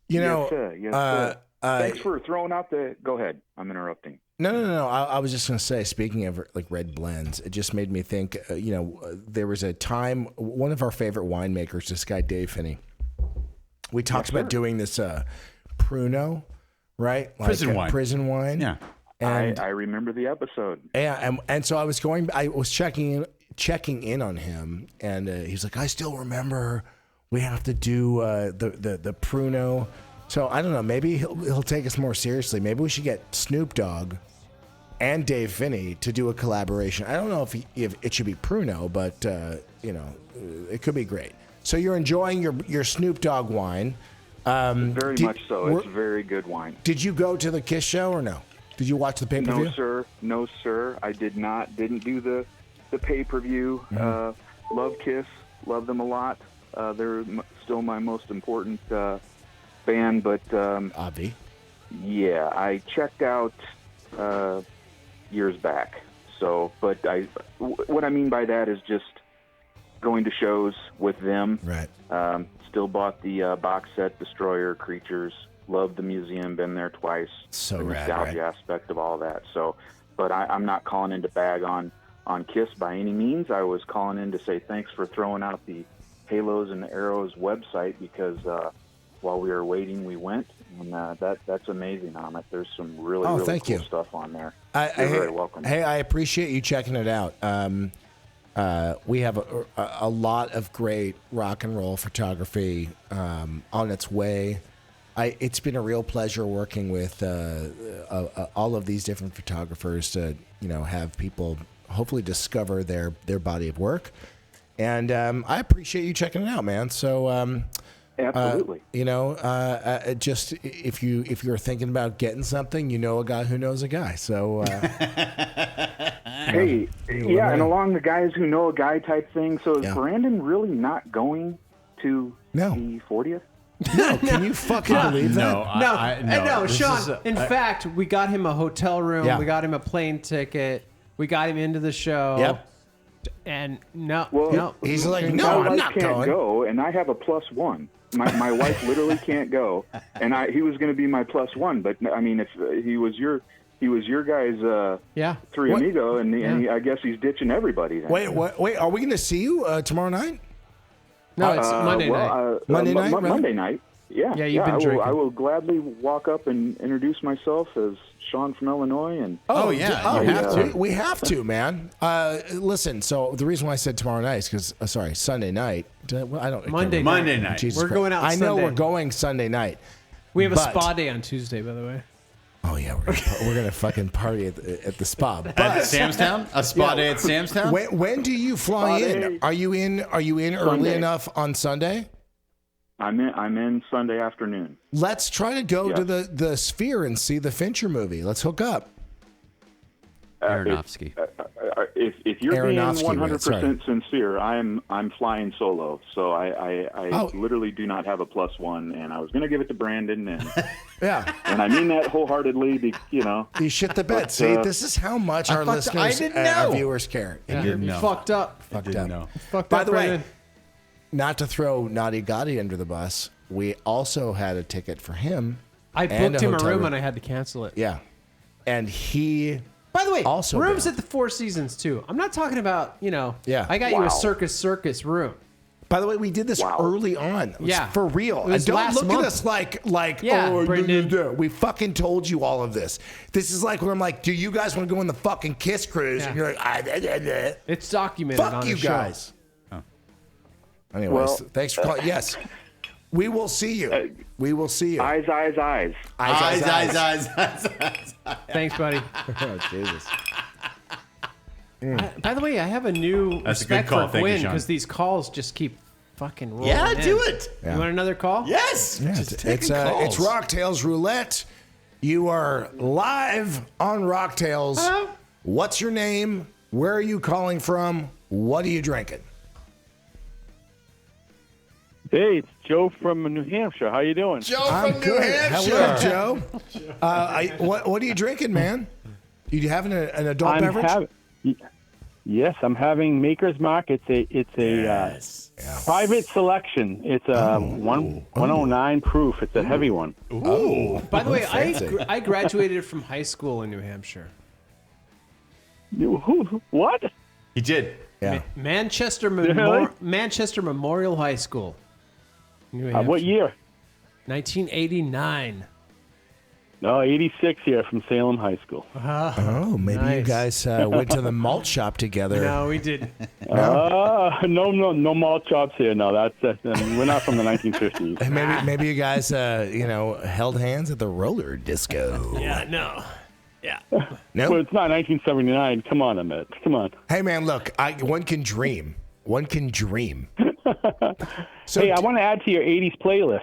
Speaker 10: Yes, sir. Yes, sir. Thanks for throwing out the. Go ahead. I'm interrupting.
Speaker 1: No. I was just going to say, speaking of red blends, it just made me think. There was a time. One of our favorite winemakers, this guy Dave Finney. We talked about doing this Pruno, right?
Speaker 3: Prison wine.
Speaker 1: Prison wine.
Speaker 3: Yeah.
Speaker 1: And
Speaker 10: I remember the episode.
Speaker 1: yeah, and so I was checking in on him, and he's like, I still remember. We have to do the Pruno. So I don't know. Maybe he'll take us more seriously. Maybe we should get Snoop Dogg and Dave Finney to do a collaboration. I don't know if it should be Pruno, but it could be great. So you're enjoying your Snoop Dogg wine.
Speaker 10: Very much so. It's very good wine.
Speaker 1: Did you go to the Kiss show or no? Did you watch the pay-per-view?
Speaker 10: No, sir. I did not. Didn't do the pay-per-view.
Speaker 1: Mm-hmm.
Speaker 10: Love Kiss. Love them a lot. They're still my most important band, but
Speaker 1: Avi.
Speaker 10: yeah, I checked out years back. So, but what I mean by that is just going to shows with them.
Speaker 1: Right.
Speaker 10: Still bought the box set, Destroyer, Creatures. Loved the museum. Been there twice.
Speaker 1: So
Speaker 10: the
Speaker 1: rad,
Speaker 10: nostalgia
Speaker 1: right?
Speaker 10: aspect of all that. So, but I'm not calling in to bag on Kiss by any means. I was calling in to say thanks for throwing out the Halos and Arrows website because while we were waiting, we went, and that's amazing, Ahmet. There's some really
Speaker 1: thank
Speaker 10: cool
Speaker 1: you.
Speaker 10: stuff on there.
Speaker 1: You're
Speaker 10: very welcome.
Speaker 1: Hey, I appreciate you checking it out. We have a lot of great rock and roll photography on its way. It's been a real pleasure working with all of these different photographers to have people hopefully discover their body of work, and I appreciate you checking it out, man. So
Speaker 10: absolutely,
Speaker 1: just if you're thinking about getting something, a guy who knows a guy. So
Speaker 10: hey, yeah, and along the guys who know a guy type thing. So is Brandon really not going to the 40th?
Speaker 1: No, can you fucking believe that?
Speaker 2: No, Sean. In fact, we got him a hotel room.
Speaker 1: Yeah.
Speaker 2: We got him a plane ticket. We got him into the show.
Speaker 1: Yep.
Speaker 2: And no,
Speaker 1: he's like, no,
Speaker 10: my
Speaker 1: I'm
Speaker 10: wife
Speaker 1: not
Speaker 10: can't
Speaker 1: going.
Speaker 10: go, and I have a +1. My wife literally can't go, and he was going to be my +1. But I mean, if he was your guys' three amigo, and I guess he's ditching everybody. Then.
Speaker 1: Wait, are we going to see you tomorrow night?
Speaker 2: No, it's Monday night.
Speaker 1: Monday night, right?
Speaker 10: Monday night. Yeah,
Speaker 2: you've been drinking.
Speaker 10: I will gladly walk up and introduce myself as Sean from Illinois. And
Speaker 3: you have to.
Speaker 1: We have to, man. Listen, so the reason why I said tomorrow night is because, Sunday night.
Speaker 2: Monday
Speaker 3: night.
Speaker 1: Jesus
Speaker 2: We're
Speaker 1: Christ.
Speaker 2: going out
Speaker 1: I know
Speaker 2: Sunday.
Speaker 1: we're going Sunday night.
Speaker 2: We have a spa day on Tuesday, by the way.
Speaker 1: Oh yeah, we're gonna fucking party at the spa. But,
Speaker 3: At Samstown? A spa day at Samstown?
Speaker 1: When do you fly
Speaker 10: Spa
Speaker 1: in?
Speaker 10: day.
Speaker 1: Are you in early
Speaker 10: Sunday.
Speaker 1: enough on Sunday?
Speaker 10: I'm in Sunday afternoon.
Speaker 1: Let's try to go to the Sphere and see the Fincher movie. Let's hook up.
Speaker 4: Aronofsky.
Speaker 10: If you're being
Speaker 1: Aronofsky, right,
Speaker 10: 100% sincere, I'm flying solo, so I literally do not have a +1, and I was going to give it to Brandon, and
Speaker 1: Yeah.
Speaker 10: and I mean that wholeheartedly.
Speaker 1: You shit the bed.
Speaker 10: But,
Speaker 1: See, this is how much our listeners,
Speaker 3: I didn't
Speaker 1: our
Speaker 3: know.
Speaker 1: viewers care.
Speaker 2: Yeah.
Speaker 3: didn't
Speaker 2: You
Speaker 3: know.
Speaker 2: fucked up.
Speaker 3: Didn't know.
Speaker 2: Fucked
Speaker 1: By
Speaker 2: up,
Speaker 1: the way,
Speaker 2: Brandon.
Speaker 1: not to throw Naughty Gotti under the bus, we also had a ticket for him.
Speaker 2: I
Speaker 1: and
Speaker 2: booked him a
Speaker 1: hotel
Speaker 2: room and I had to cancel it.
Speaker 1: Yeah. And he
Speaker 2: By the way,
Speaker 1: also
Speaker 2: rooms
Speaker 1: bailed.
Speaker 2: at the Four Seasons too. I'm not talking about,
Speaker 1: Yeah.
Speaker 2: I got you
Speaker 10: Wow.
Speaker 2: a circus room.
Speaker 1: By the way, we did this early on. It was
Speaker 2: Yeah.
Speaker 1: for real.
Speaker 2: It was
Speaker 1: And don't
Speaker 2: last
Speaker 1: look
Speaker 2: month.
Speaker 1: at us like
Speaker 2: Yeah,
Speaker 1: oh,
Speaker 2: Brendan.
Speaker 1: we fucking told you all of this. This is like when I'm like, do you guys want to go on the fucking Kiss cruise?
Speaker 2: Yeah.
Speaker 1: And you're like,
Speaker 2: It's documented
Speaker 1: fuck
Speaker 2: on
Speaker 1: you
Speaker 2: the show.
Speaker 1: guys. Anyways,
Speaker 10: Well,
Speaker 1: thanks for calling. Yes, we will see you. We will see you.
Speaker 10: eyes.
Speaker 3: Eyes, eyes.
Speaker 2: Thanks, buddy.
Speaker 1: Oh, Jesus.
Speaker 2: By the way, I have a new
Speaker 3: That's a good
Speaker 2: respect
Speaker 3: call.
Speaker 2: for
Speaker 3: Thank you,
Speaker 2: Gwen
Speaker 3: Sean.
Speaker 2: because these calls just keep fucking rolling.
Speaker 3: Yeah,
Speaker 2: in.
Speaker 3: do it.
Speaker 1: Yeah.
Speaker 2: You want another call?
Speaker 3: Yes.
Speaker 1: Yeah,
Speaker 3: Just
Speaker 1: it's
Speaker 3: taking calls.
Speaker 1: it's Rocktails Roulette. You are live on Rocktails.
Speaker 2: Hello?
Speaker 1: What's your name? Where are you calling from? What are you drinking?
Speaker 11: Hey, it's Joe from New Hampshire. How you doing?
Speaker 3: Joe
Speaker 1: I'm
Speaker 3: from
Speaker 1: good.
Speaker 3: New Hampshire.
Speaker 1: Hello, Joe. What are you drinking, man? You having an adult beverage?
Speaker 11: Yes, I'm having Maker's Mark. It's a private selection. It's a 109 proof. It's a heavy one.
Speaker 1: Oh,
Speaker 2: By the way,
Speaker 1: fancy.
Speaker 2: I graduated from high school in New Hampshire.
Speaker 11: What?
Speaker 3: He did.
Speaker 1: Yeah.
Speaker 2: Manchester
Speaker 11: Really?
Speaker 2: Manchester Memorial High School. New Hampshire.
Speaker 11: What year?
Speaker 2: 1989.
Speaker 11: No, 86 here from Salem High School.
Speaker 1: Oh, maybe you
Speaker 2: Nice.
Speaker 1: guys went to the malt shop together.
Speaker 2: No, we didn't.
Speaker 11: No malt chops here. No, that's we're not from the 1950s.
Speaker 1: And maybe you guys, held hands at the roller disco.
Speaker 2: Yeah, no. Yeah.
Speaker 1: No.
Speaker 11: Well, it's not 1979. Come on, Ahmet. Come on.
Speaker 1: Hey, man, look, one can dream. One can dream. So,
Speaker 11: Hey, I want to add to your 80s playlist.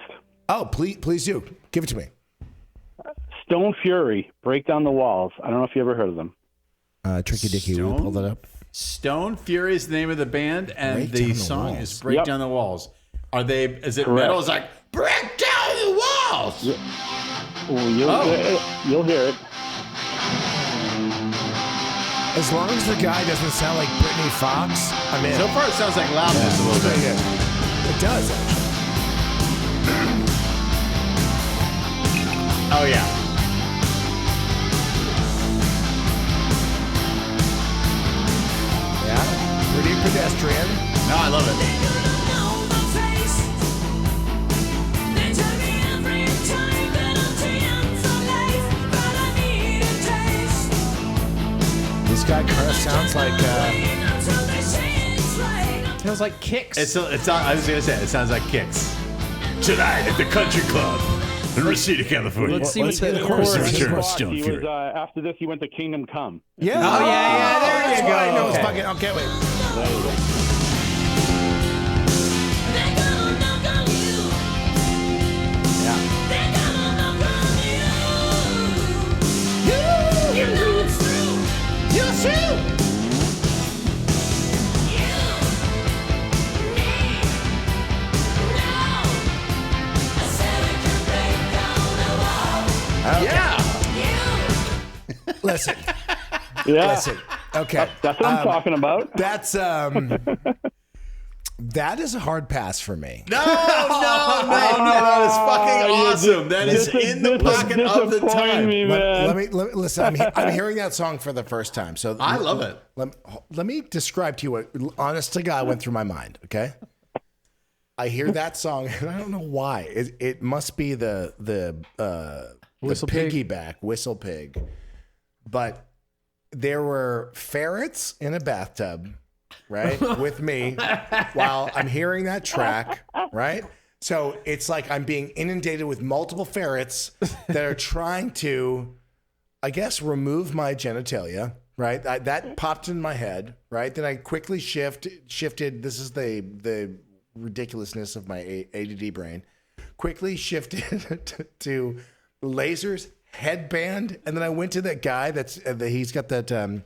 Speaker 1: Oh, please do. Give it to me.
Speaker 11: Stone Fury, Break Down the Walls. I don't know if you ever heard of them.
Speaker 1: Tricky Dicky, will you pull that up?
Speaker 3: Stone Fury is the name of the band, and
Speaker 1: Break Down
Speaker 3: the
Speaker 1: the
Speaker 3: song
Speaker 1: Walls.
Speaker 3: is Break
Speaker 11: Yep.
Speaker 3: Down the Walls. Is it
Speaker 11: Correct.
Speaker 3: metal? It's like, Break Down the Walls!
Speaker 11: You'll hear it.
Speaker 1: As long as the guy doesn't sound like Britney Fox, I'm in.
Speaker 3: So far, it sounds like Loudness a little bit.
Speaker 1: It does, actually.
Speaker 3: Oh, yeah.
Speaker 1: Yeah, pretty pedestrian.
Speaker 3: No, I love it.
Speaker 1: Kind of sounds like.
Speaker 2: Sounds like Kicks.
Speaker 3: I was gonna say it sounds like Kicks. Tonight at the Country Club in Reseda, California.
Speaker 2: Let's see what the
Speaker 3: chorus
Speaker 2: chorus
Speaker 3: return of
Speaker 11: Rock,
Speaker 3: Stone
Speaker 11: he
Speaker 3: Fury.
Speaker 11: was, after this, he went to Kingdom Come.
Speaker 1: Yeah.
Speaker 2: Oh, yeah, there
Speaker 1: That's
Speaker 2: you
Speaker 1: why I
Speaker 2: go.
Speaker 1: know it's
Speaker 2: Okay.
Speaker 1: fucking. Okay, wait.
Speaker 11: There you go.
Speaker 1: Listen.
Speaker 11: Yeah.
Speaker 1: Listen. Okay.
Speaker 11: That's what I'm talking about.
Speaker 1: That's that is a hard pass for me.
Speaker 3: No, that is fucking awesome. That is in the pocket of the time.
Speaker 1: Let me listen. I'm hearing that song for the first time, so
Speaker 3: I love it.
Speaker 1: Let me describe to you what, honest to God, went through my mind. Okay, I hear that song, and I don't know why. It must be the
Speaker 2: Whistle pig?
Speaker 1: piggyback whistle pig, but there were ferrets in a bathtub, right, with me while I'm hearing that track, right? So it's like I'm being inundated with multiple ferrets that are trying to, I guess, remove my genitalia, right? That popped in my head, right? Then I quickly shifted. This is the ridiculousness of my ADD brain. Quickly shifted to lasers, headband, and then I went to that guy he's got that.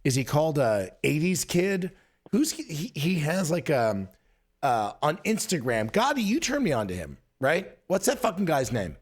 Speaker 1: Is he called 80s Kid? He has like on Instagram. Gotti, you turned me on to him, right? What's that fucking guy's name?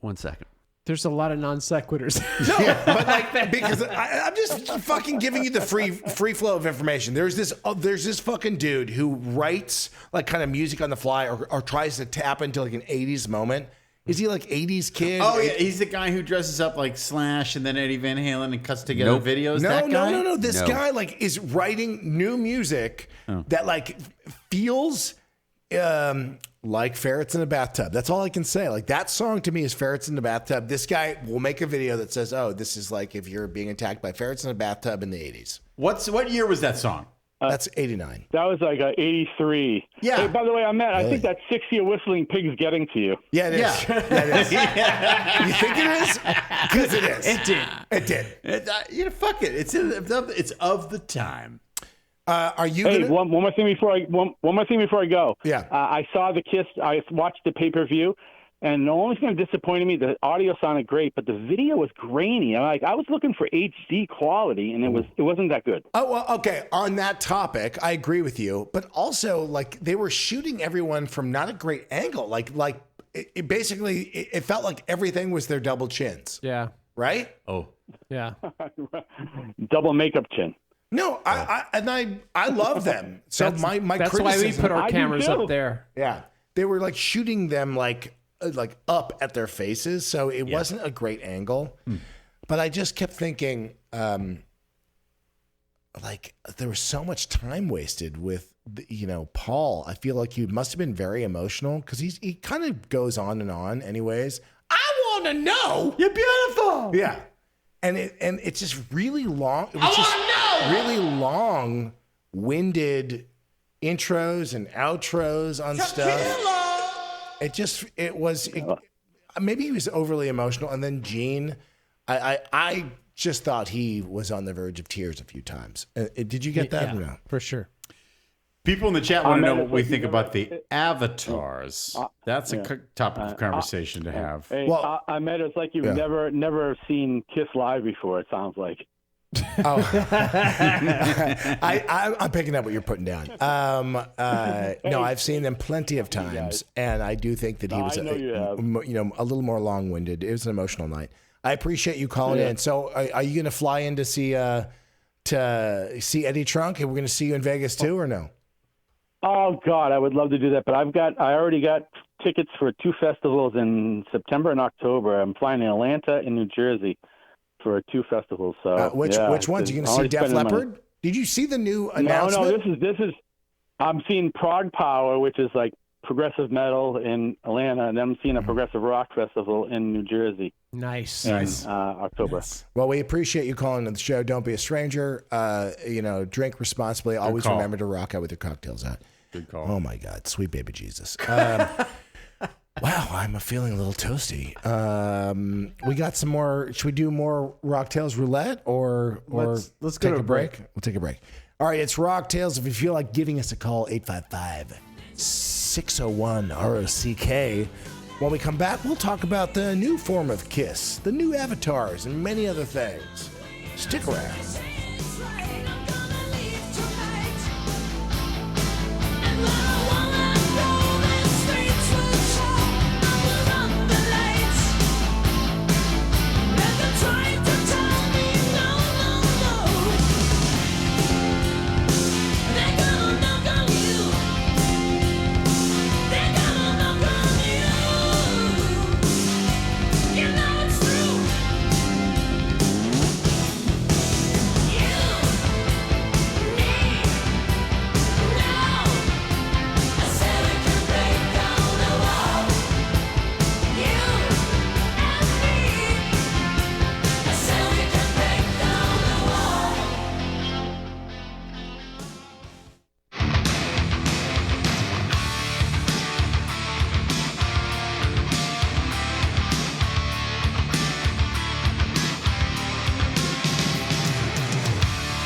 Speaker 4: 1 second.
Speaker 2: There's a lot of non sequiturs.
Speaker 1: No, but like because I'm just fucking giving you the free flow of information. There's this fucking dude who writes like kind of music on the fly or tries to tap into like an 80s moment. Is he like 80s Kid?
Speaker 3: Oh, yeah. He's the guy who dresses up like Slash and then Eddie Van Halen and cuts together videos.
Speaker 1: No. This guy like is writing new music that like feels like ferrets in a bathtub. That's all I can say. Like that song to me is ferrets in the bathtub. This guy will make a video that says, "Oh, this is like if you're being attacked by ferrets in a bathtub in the 80s."
Speaker 3: What year was that song?
Speaker 1: That's 89.
Speaker 11: That was like 83.
Speaker 3: Yeah.
Speaker 11: Hey, by the way, Ahmet, I think that 6-year whistling pig's getting to you.
Speaker 1: Yeah, it is. Yeah, it is. You think it is? Because it is. It did.
Speaker 3: Fuck it. It's of the time.
Speaker 1: Are you?
Speaker 11: Hey,
Speaker 1: gonna...
Speaker 11: one more thing before I go.
Speaker 1: Yeah.
Speaker 11: I saw the Kiss. I watched the pay-per-view, and the only thing that disappointed me, the audio sounded great, but the video was grainy. I was looking for HD quality, and it wasn't that good.
Speaker 1: Oh, well, okay. On that topic, I agree with you, but also like they were shooting everyone from not a great angle. Like it basically it felt like everything was their double chins.
Speaker 2: Yeah.
Speaker 1: Right?
Speaker 3: Oh.
Speaker 2: Yeah.
Speaker 11: Double makeup chin.
Speaker 1: No, I love them. So my
Speaker 2: that's why we put our cameras up there.
Speaker 1: Yeah, they were like shooting them like up at their faces, so it wasn't a great angle. But I just kept thinking, like there was so much time wasted with Paul. I feel like he must have been very emotional because he kind of goes on and on. Anyways, I want to know.
Speaker 3: You're beautiful.
Speaker 1: Yeah. And it's just really long. It was just really long-winded intros and outros on stuff. Maybe he was overly emotional. And then Gene, I just thought he was on the verge of tears a few times. Did you get that?
Speaker 2: Yeah,
Speaker 1: or no?
Speaker 2: for sure.
Speaker 3: People in the chat want to know what we think about the avatars. That's a topic of conversation to have.
Speaker 11: Hey,
Speaker 1: Well,
Speaker 11: Ahmet, it's like you've never seen Kiss live before. It sounds like.
Speaker 1: Oh, I'm picking up what you're putting down. No, I've seen them plenty of times, and I do think that he was, a little more long-winded. It was an emotional night. I appreciate you calling in. So, are you going to fly in to see Eddie Trunk, and we're going to see you in Vegas too, or no?
Speaker 11: Oh God, I would love to do that, but I already got tickets for 2 festivals in September and October. I'm flying to Atlanta and New Jersey for 2 festivals. So
Speaker 1: which ones? You going to see Def Leppard? Did you see the new announcement?
Speaker 11: No, this is I'm seeing Prog Power, which is like progressive metal in Atlanta, and then I'm seeing a progressive rock festival in New Jersey.
Speaker 2: Nice.
Speaker 11: In October.
Speaker 1: Well, we appreciate you calling to the show. Don't be a stranger. Drink responsibly. Always
Speaker 3: call.
Speaker 1: remember to rock out with your cocktails out.
Speaker 3: Good call.
Speaker 1: Oh my God, sweet baby Jesus. Wow, I'm feeling a little toasty. We got some more. Should we do more Rock Tales roulette or
Speaker 2: Let's go
Speaker 1: take
Speaker 2: to
Speaker 1: a break? We'll take a break. All right, it's Rock Tales. If you feel like giving us a call, 855-601-ROCK. When we come back, we'll talk about the new form of Kiss, the new avatars, and many other things. Stick around.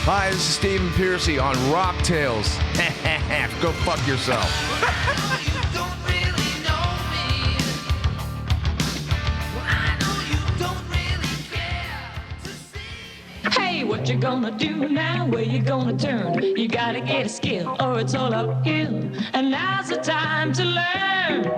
Speaker 12: Hi, this is Stephen Piercy on Rock Tales. Go fuck yourself.
Speaker 8: Hey, what you gonna do now? Where you gonna turn? You gotta get a skill, or it's all uphill. And now's the time to learn.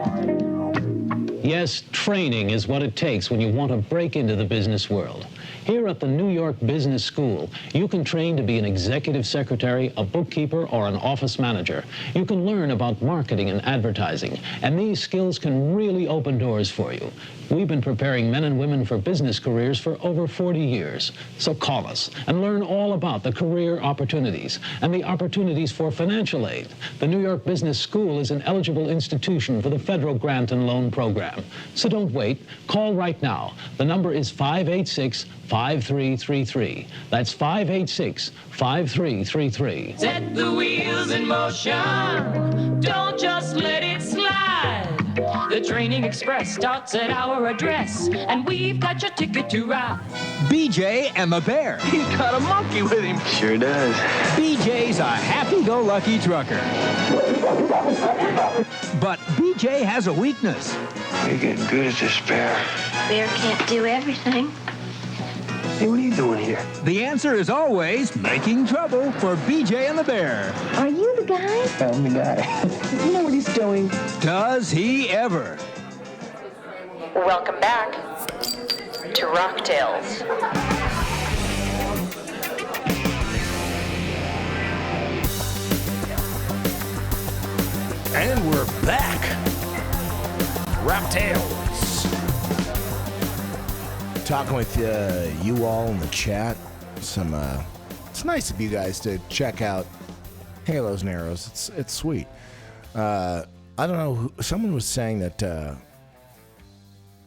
Speaker 13: Yes, training is what it takes when you want to break into the business world. Here at the New York Business School, you can train to be an executive secretary, a bookkeeper, or an office manager. You can learn about marketing and advertising, and these skills can really open doors for you. We've been preparing men and women for business careers for over 40 years. So call us and learn all about the career opportunities and the opportunities for financial aid. The New York Business School is an eligible institution for the federal grant and loan program. So don't wait. Call right now. The number is 586-5333. That's 586-5333.
Speaker 8: Set the wheels in motion. Don't just let it slide. The Training Express starts at our address, and we've got your ticket to ride.
Speaker 14: BJ and the Bear. He's got a monkey with him.
Speaker 6: Sure does.
Speaker 14: BJ's a happy-go-lucky trucker. But BJ has a weakness.
Speaker 6: You're getting good at this, Bear.
Speaker 15: Bear can't do everything.
Speaker 6: Hey, what are you doing here?
Speaker 14: The answer is always making trouble for BJ and the Bear.
Speaker 15: Are you the guy?
Speaker 6: I'm the guy.
Speaker 15: You know what he's doing.
Speaker 14: Does he ever?
Speaker 9: Welcome back to Rock Tales.
Speaker 1: And we're back. Rock Tales. Talking with you all in the chat. It's nice of you guys to check out Halos and Arrows. It's sweet. I don't know. Someone was saying that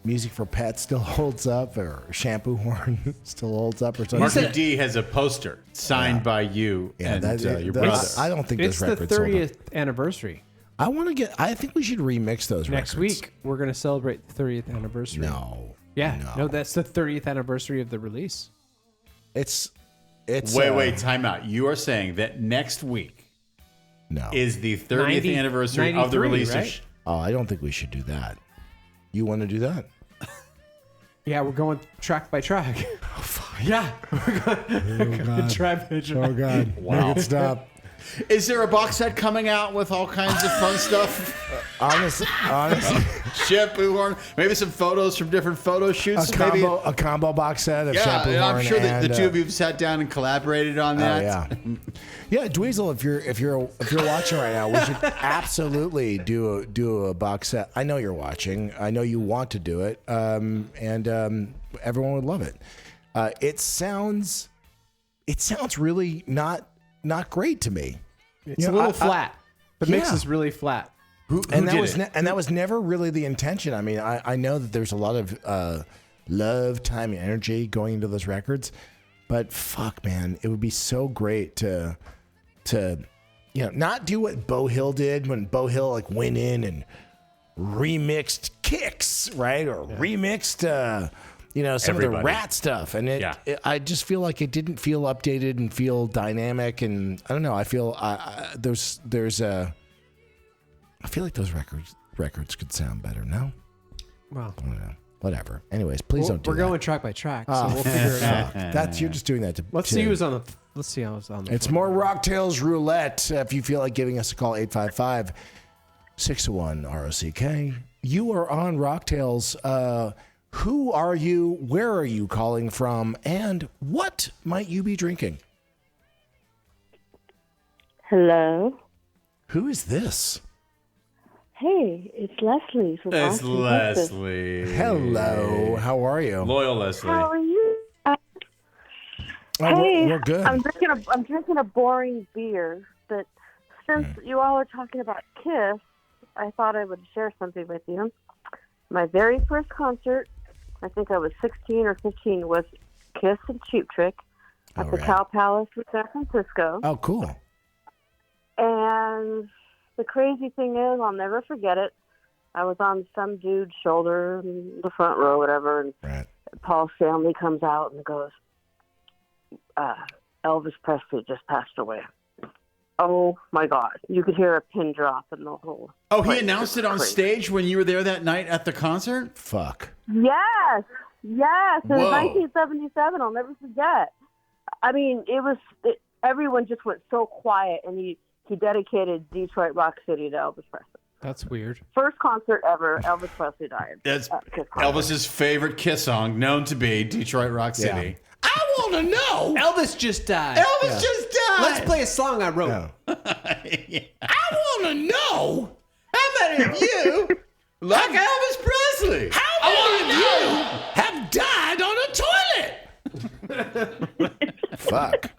Speaker 1: Music for Pets still holds up, or Shampoo Horn still holds up, or something.
Speaker 3: Marky D has a poster signed by you and your brother.
Speaker 1: I don't think
Speaker 2: it's
Speaker 1: those
Speaker 2: the
Speaker 1: records hold up.
Speaker 2: 30th anniversary.
Speaker 1: I think we should remix those
Speaker 2: Next
Speaker 1: records.
Speaker 2: week, we're going to celebrate the 30th anniversary. No, that's the 30th anniversary of the release.
Speaker 1: It's
Speaker 3: Wait, time out. You are saying that next week is the 30th anniversary of the release
Speaker 2: right?
Speaker 1: Oh, I don't think we should do that. You want to do that?
Speaker 2: Yeah, we're going track by track. Yeah, we're going track by track.
Speaker 1: Oh, God.
Speaker 3: Wow.
Speaker 1: Make it stop.
Speaker 3: Is there a box set coming out with all kinds of fun stuff?
Speaker 1: Honestly.
Speaker 3: Shampoo Horn. Maybe some photos from different photo shoots.
Speaker 1: A combo box set of Shampoo Horn.
Speaker 3: I'm sure that
Speaker 1: and,
Speaker 3: the two of you have sat down and collaborated on that.
Speaker 1: Yeah, Dweezil, if you're watching right now, we should absolutely do a box set. I know you're watching. I know you want to do it, and everyone would love it. It sounds really not great to me.
Speaker 2: It's a little flat. The mix is really flat.
Speaker 1: That was never really the intention. I mean, I know that there's a lot of love, time, and energy going into those records, but fuck, man, it would be so great to not do what Beau Hill did when Beau Hill like went in and remixed Kicks, right, or remixed some of the Rat stuff, and I just feel like it didn't feel updated and feel dynamic, and I don't know. I feel I feel like those records could sound better. No,
Speaker 2: well,
Speaker 1: I don't know. Whatever. Anyways, please don't do
Speaker 2: We're
Speaker 1: that.
Speaker 2: going track by track, so we'll figure it out.
Speaker 1: You're just doing that to.
Speaker 2: Let's see who's on the. Let's see how it's on the.
Speaker 1: It's more Rocktails Roulette. If you feel like giving us a call, 855-601-ROCK. You are on Rocktails. Who are you? Where are you calling from? And what might you be drinking?
Speaker 16: Hello.
Speaker 1: Who is this?
Speaker 16: Hey, it's Leslie from
Speaker 3: It's
Speaker 16: Austin, Texas.
Speaker 3: Leslie.
Speaker 1: Hello. How are you?
Speaker 3: Loyal Leslie.
Speaker 16: How are you?
Speaker 1: Oh, we're good.
Speaker 16: I'm drinking a boring beer, but since you all are talking about Kiss, I thought I would share something with you. My very first concert, I think I was 16 or 15, was Kiss and Cheap Trick at the Cow Palace in San Francisco.
Speaker 1: Oh, cool.
Speaker 16: And the crazy thing is, I'll never forget it. I was on some dude's shoulder in the front row, whatever, and Paul Stanley comes out and goes, Elvis Presley just passed away. Oh, my God. You could hear a pin drop in the whole...
Speaker 3: Oh, he announced it on stage when you were there that night at the concert?
Speaker 1: Fuck.
Speaker 16: Yes. It was
Speaker 3: Whoa.
Speaker 16: 1977. I'll never forget. I mean, everyone just went so quiet, and he dedicated Detroit Rock City to Elvis Presley.
Speaker 2: That's weird.
Speaker 16: First concert ever, Elvis Presley died.
Speaker 3: That's Elvis's favorite Kiss song, known to be Detroit Rock City.
Speaker 1: I want to know.
Speaker 2: Elvis just died.
Speaker 3: Elvis just died.
Speaker 2: Let's play a song I wrote.
Speaker 1: I want to know.
Speaker 3: How many of you like Elvis Presley?
Speaker 1: How many of you have died on a toilet? Fuck.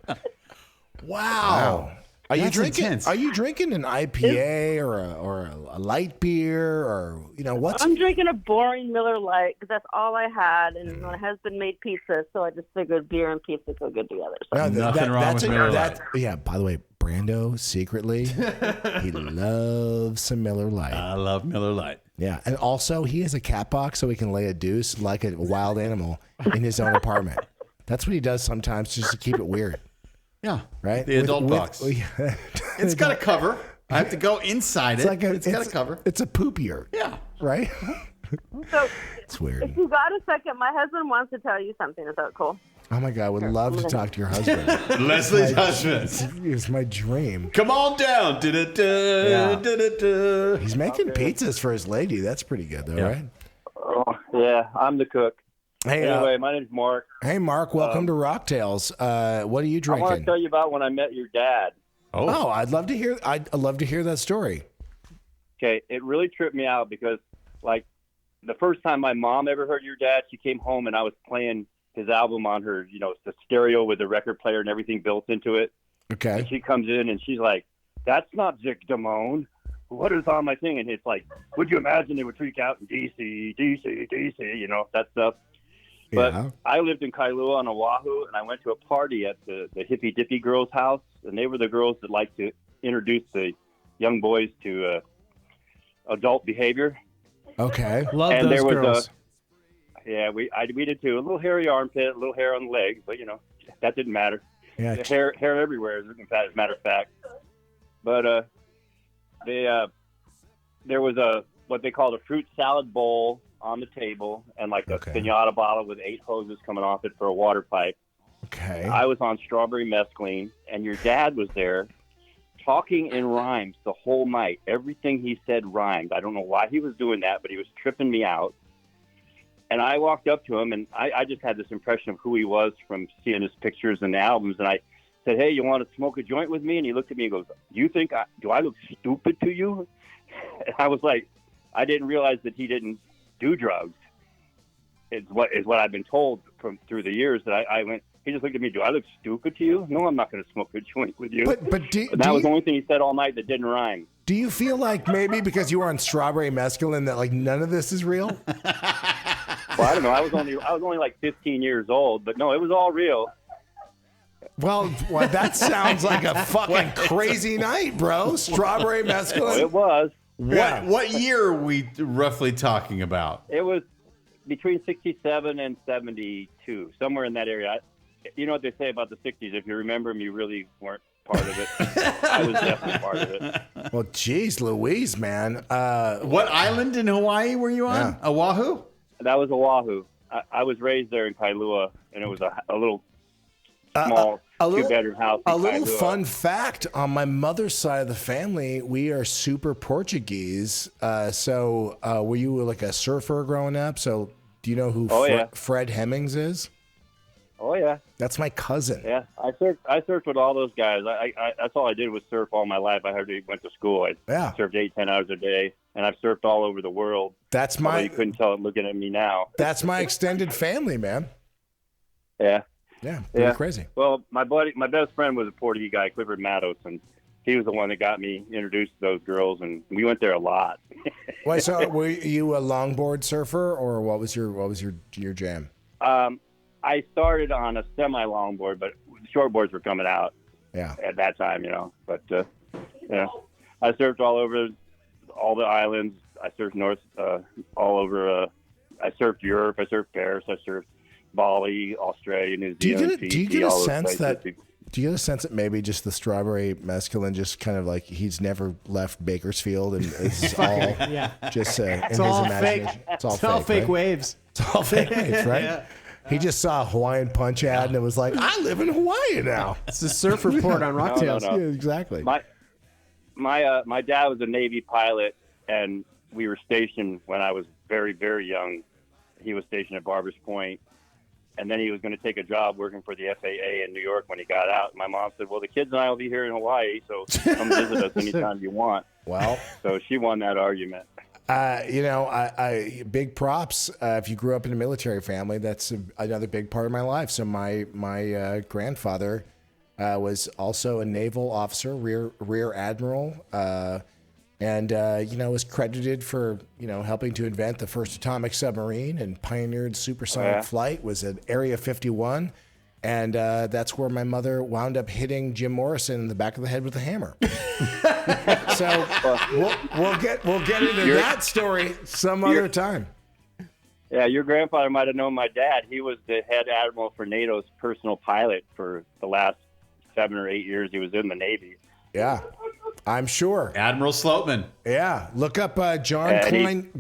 Speaker 1: Wow. Are you drinking?
Speaker 3: Intense.
Speaker 1: Are you drinking an IPA or a light beer or what's?
Speaker 16: I'm drinking a boring Miller Lite because that's all I had, and my husband made pizza, so I just figured beer and pizza go good together. So.
Speaker 3: Nothing wrong with Miller Lite.
Speaker 1: Yeah. By the way, Brando secretly he loves some Miller Lite.
Speaker 3: I love Miller Lite.
Speaker 1: Yeah, and also he has a cat box so he can lay a deuce like a wild animal in his own apartment. That's what he does sometimes just to keep it weird.
Speaker 3: Yeah,
Speaker 1: right.
Speaker 3: The adult box. It's got a cover. I have to go inside it. It's got a cover.
Speaker 1: It's a poop yurt.
Speaker 3: Yeah.
Speaker 1: Right.
Speaker 16: So
Speaker 1: it's weird.
Speaker 16: If you got a second, my husband wants to tell you something. Is that cool?
Speaker 1: Oh my God, I would love to talk to your husband.
Speaker 3: Leslie's husband.
Speaker 1: It's my dream.
Speaker 3: Come on down. Da-da-da,
Speaker 1: He's making pizzas for his lady. That's pretty good, though, right?
Speaker 17: Oh, yeah, I'm the cook.
Speaker 1: Hey,
Speaker 17: anyway, my name's Mark.
Speaker 1: Hey, Mark. Welcome to Rocktails. What are you
Speaker 17: I
Speaker 1: drinking?
Speaker 17: want to tell you about when I met your dad.
Speaker 1: Oh, I'd love to hear. I'd love to hear that story.
Speaker 17: Okay, it really tripped me out because, like, the first time my mom ever heard your dad, she came home and I was playing his album on her, the stereo with the record player and everything built into it.
Speaker 1: Okay.
Speaker 17: And she comes in and she's like, "That's not Zick Damone. What is on my thing?" And it's like, would you imagine they would freak out in DC, that stuff. But I lived in Kailua on Oahu, and I went to a party at the Hippy Dippy girls' house, and they were the girls that like to introduce the young boys to adult behavior.
Speaker 1: Okay.
Speaker 2: Love
Speaker 17: and
Speaker 2: those
Speaker 17: there was
Speaker 2: girls.
Speaker 17: we did too. A little hairy armpit, a little hair on the legs, but that didn't matter.
Speaker 1: Yeah.
Speaker 17: The hair everywhere, as a matter of fact. But there was what they called a fruit salad bowl on the table and like a pinata bottle with 8 hoses coming off it for a water pipe.
Speaker 1: Okay.
Speaker 17: I was on strawberry mescaline, and your dad was there talking in rhymes the whole night. Everything he said rhymed. I don't know why he was doing that, but he was tripping me out. And I walked up to him, and I just had this impression of who he was from seeing his pictures and albums. And I said, "Hey, you want to smoke a joint with me?" And he looked at me and goes, do I look stupid to you? And I was like, I didn't realize that he didn't do drugs. Is what I've been told through the years. That I went. He just looked at me. Do I look stupid to you? No, I'm not going to smoke a joint with you.
Speaker 1: But
Speaker 17: that was the only thing he said all night that didn't rhyme.
Speaker 1: Do you feel like maybe because you were on strawberry mescaline that like none of this is real?
Speaker 17: Well, I don't know. I was only like 15 years old, but no, it was all real.
Speaker 1: Well, that sounds like a fucking crazy night, bro. Strawberry mescaline.
Speaker 17: It was.
Speaker 3: What year are we roughly talking about?
Speaker 17: It was between 67 and 72, somewhere in that area. You know what they say about the 60s? If you remember them, you really weren't part of it. I was definitely part of it.
Speaker 1: Well, geez, Louise, man.
Speaker 3: What island in Hawaii were you on?
Speaker 1: Yeah.
Speaker 3: Oahu?
Speaker 17: That was Oahu. I was raised there in Kailua, and it was a little small two-bedroom house in
Speaker 1: A little
Speaker 17: Kailua.
Speaker 1: fun fact, on my mother's side of the family, we are super Portuguese. So were you like a surfer growing up? So do you know who Fred Hemmings is?
Speaker 17: Oh, yeah.
Speaker 1: That's my cousin.
Speaker 17: Yeah, I surfed with all those guys. I that's all I did was surf all my life. I hardly went to school. I surfed 8-10 hours a day, and I've surfed all over the world.
Speaker 1: That's
Speaker 17: although you couldn't tell it looking at me now.
Speaker 1: That's my extended family, man.
Speaker 17: Yeah.
Speaker 1: Yeah, pretty crazy.
Speaker 17: Well, my best friend was a Portuguese guy, Clifford Matos, and he was the one that got me introduced to those girls, and we went there a lot.
Speaker 1: Wait, so were you a longboard surfer, or what was your jam?
Speaker 17: I started on a semi-longboard, but shortboards were coming out at that time, But, I surfed all over all the islands. I surfed all over. I surfed Europe. I surfed Paris. I surfed Bali, Australia, New Zealand.
Speaker 1: Do you get a sense that maybe just the strawberry mescaline just kind of like he's never left Bakersfield and it's all just in his imagination?
Speaker 2: Fake.
Speaker 1: It's all
Speaker 2: fake
Speaker 1: right?
Speaker 2: waves.
Speaker 1: It's all fake waves, right?
Speaker 2: Yeah.
Speaker 1: He just saw a Hawaiian Punch ad and it was like, I live in Hawaii now.
Speaker 2: It's the surf report on Rocktails.
Speaker 17: No.
Speaker 1: Yeah, exactly.
Speaker 17: My dad was a Navy pilot, and we were stationed when I was very, very young. He was stationed at Barbers Point, and then he was going to take a job working for the FAA in New York when he got out. My mom said, well, the kids and I will be here in Hawaii, so come visit us anytime you want.
Speaker 1: Well,
Speaker 17: so she won that argument.
Speaker 1: I big props. If you grew up in a military family, that's another big part of my life. So my grandfather was also a naval officer, rear admiral, and was credited for helping to invent the first atomic submarine and pioneered supersonic flight. Was at Area 51. And that's where my mother wound up hitting Jim Morrison in the back of the head with a hammer. So we'll get into that story some other time.
Speaker 17: Yeah, your grandfather might have known my dad. He was the head admiral for NATO's personal pilot for the last 7 or 8 years he was in the Navy.
Speaker 1: Yeah, I'm sure.
Speaker 3: Admiral Sloatman.
Speaker 1: Yeah, look up John Klein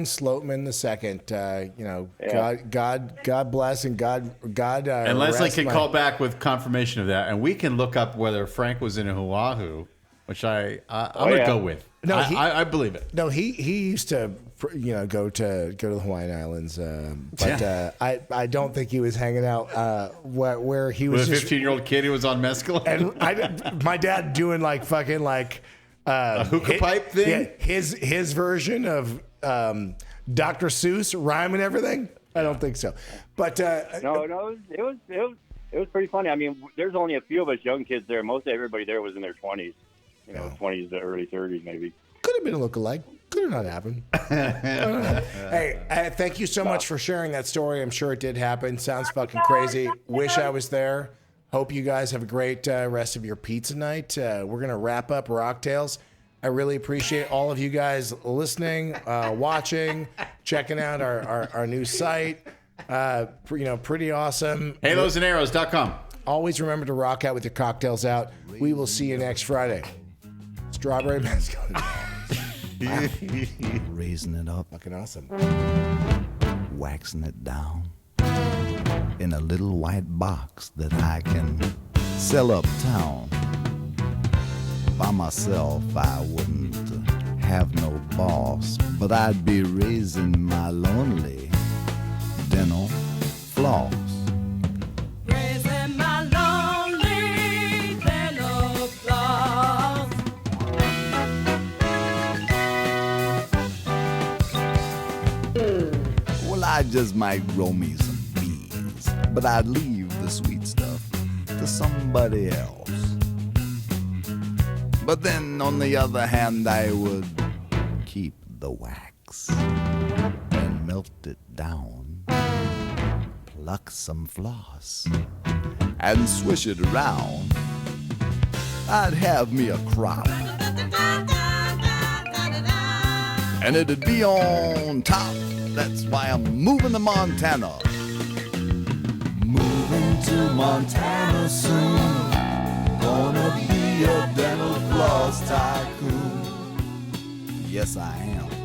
Speaker 1: Sloatman II. God bless and God.
Speaker 3: And Leslie can call back with confirmation of that, and we can look up whether Frank was in Oahu, which I'm gonna go with.
Speaker 1: No,
Speaker 3: I believe it.
Speaker 1: No, he used to go to the Hawaiian Islands, but I don't think he was hanging out where he was.
Speaker 3: With a 15-year-old kid who was on mescaline,
Speaker 1: and my dad doing like fucking like
Speaker 3: a hookah pipe thing.
Speaker 1: Yeah, his version of Dr. Seuss rhyming everything. I don't think so, but
Speaker 17: no, it was pretty funny. I mean, there's only a few of us young kids there. Most everybody there was in their 20s. 20s to early 30s, maybe.
Speaker 1: Could have been a lookalike. Could have not happened. Hey, thank you so much for sharing that story. I'm sure it did happen. Sounds fucking crazy. Wish I was there. Hope you guys have a great rest of your pizza night. We're going to wrap up Rocktails. I really appreciate all of you guys listening, watching, checking out our new site. Pretty awesome.
Speaker 3: HalosandArrows.com.
Speaker 1: Always remember to rock out with your cocktails out. We will see you next Friday. Strawberry mescaline.
Speaker 18: Raising it up.
Speaker 1: Fucking awesome.
Speaker 18: Waxing it down in a little white box that I can sell uptown. By myself, I wouldn't have no boss, but I'd be raising my lonely dental floss. I just might grow me some bees, but I'd leave the sweet stuff to somebody else. But then, on the other hand, I would keep the wax and melt it down, pluck some floss, and swish it around. I'd have me a crop, and it'd be on top. That's why I'm moving to Montana. Moving to Montana soon. Gonna be a dental floss tycoon. Yes, I am.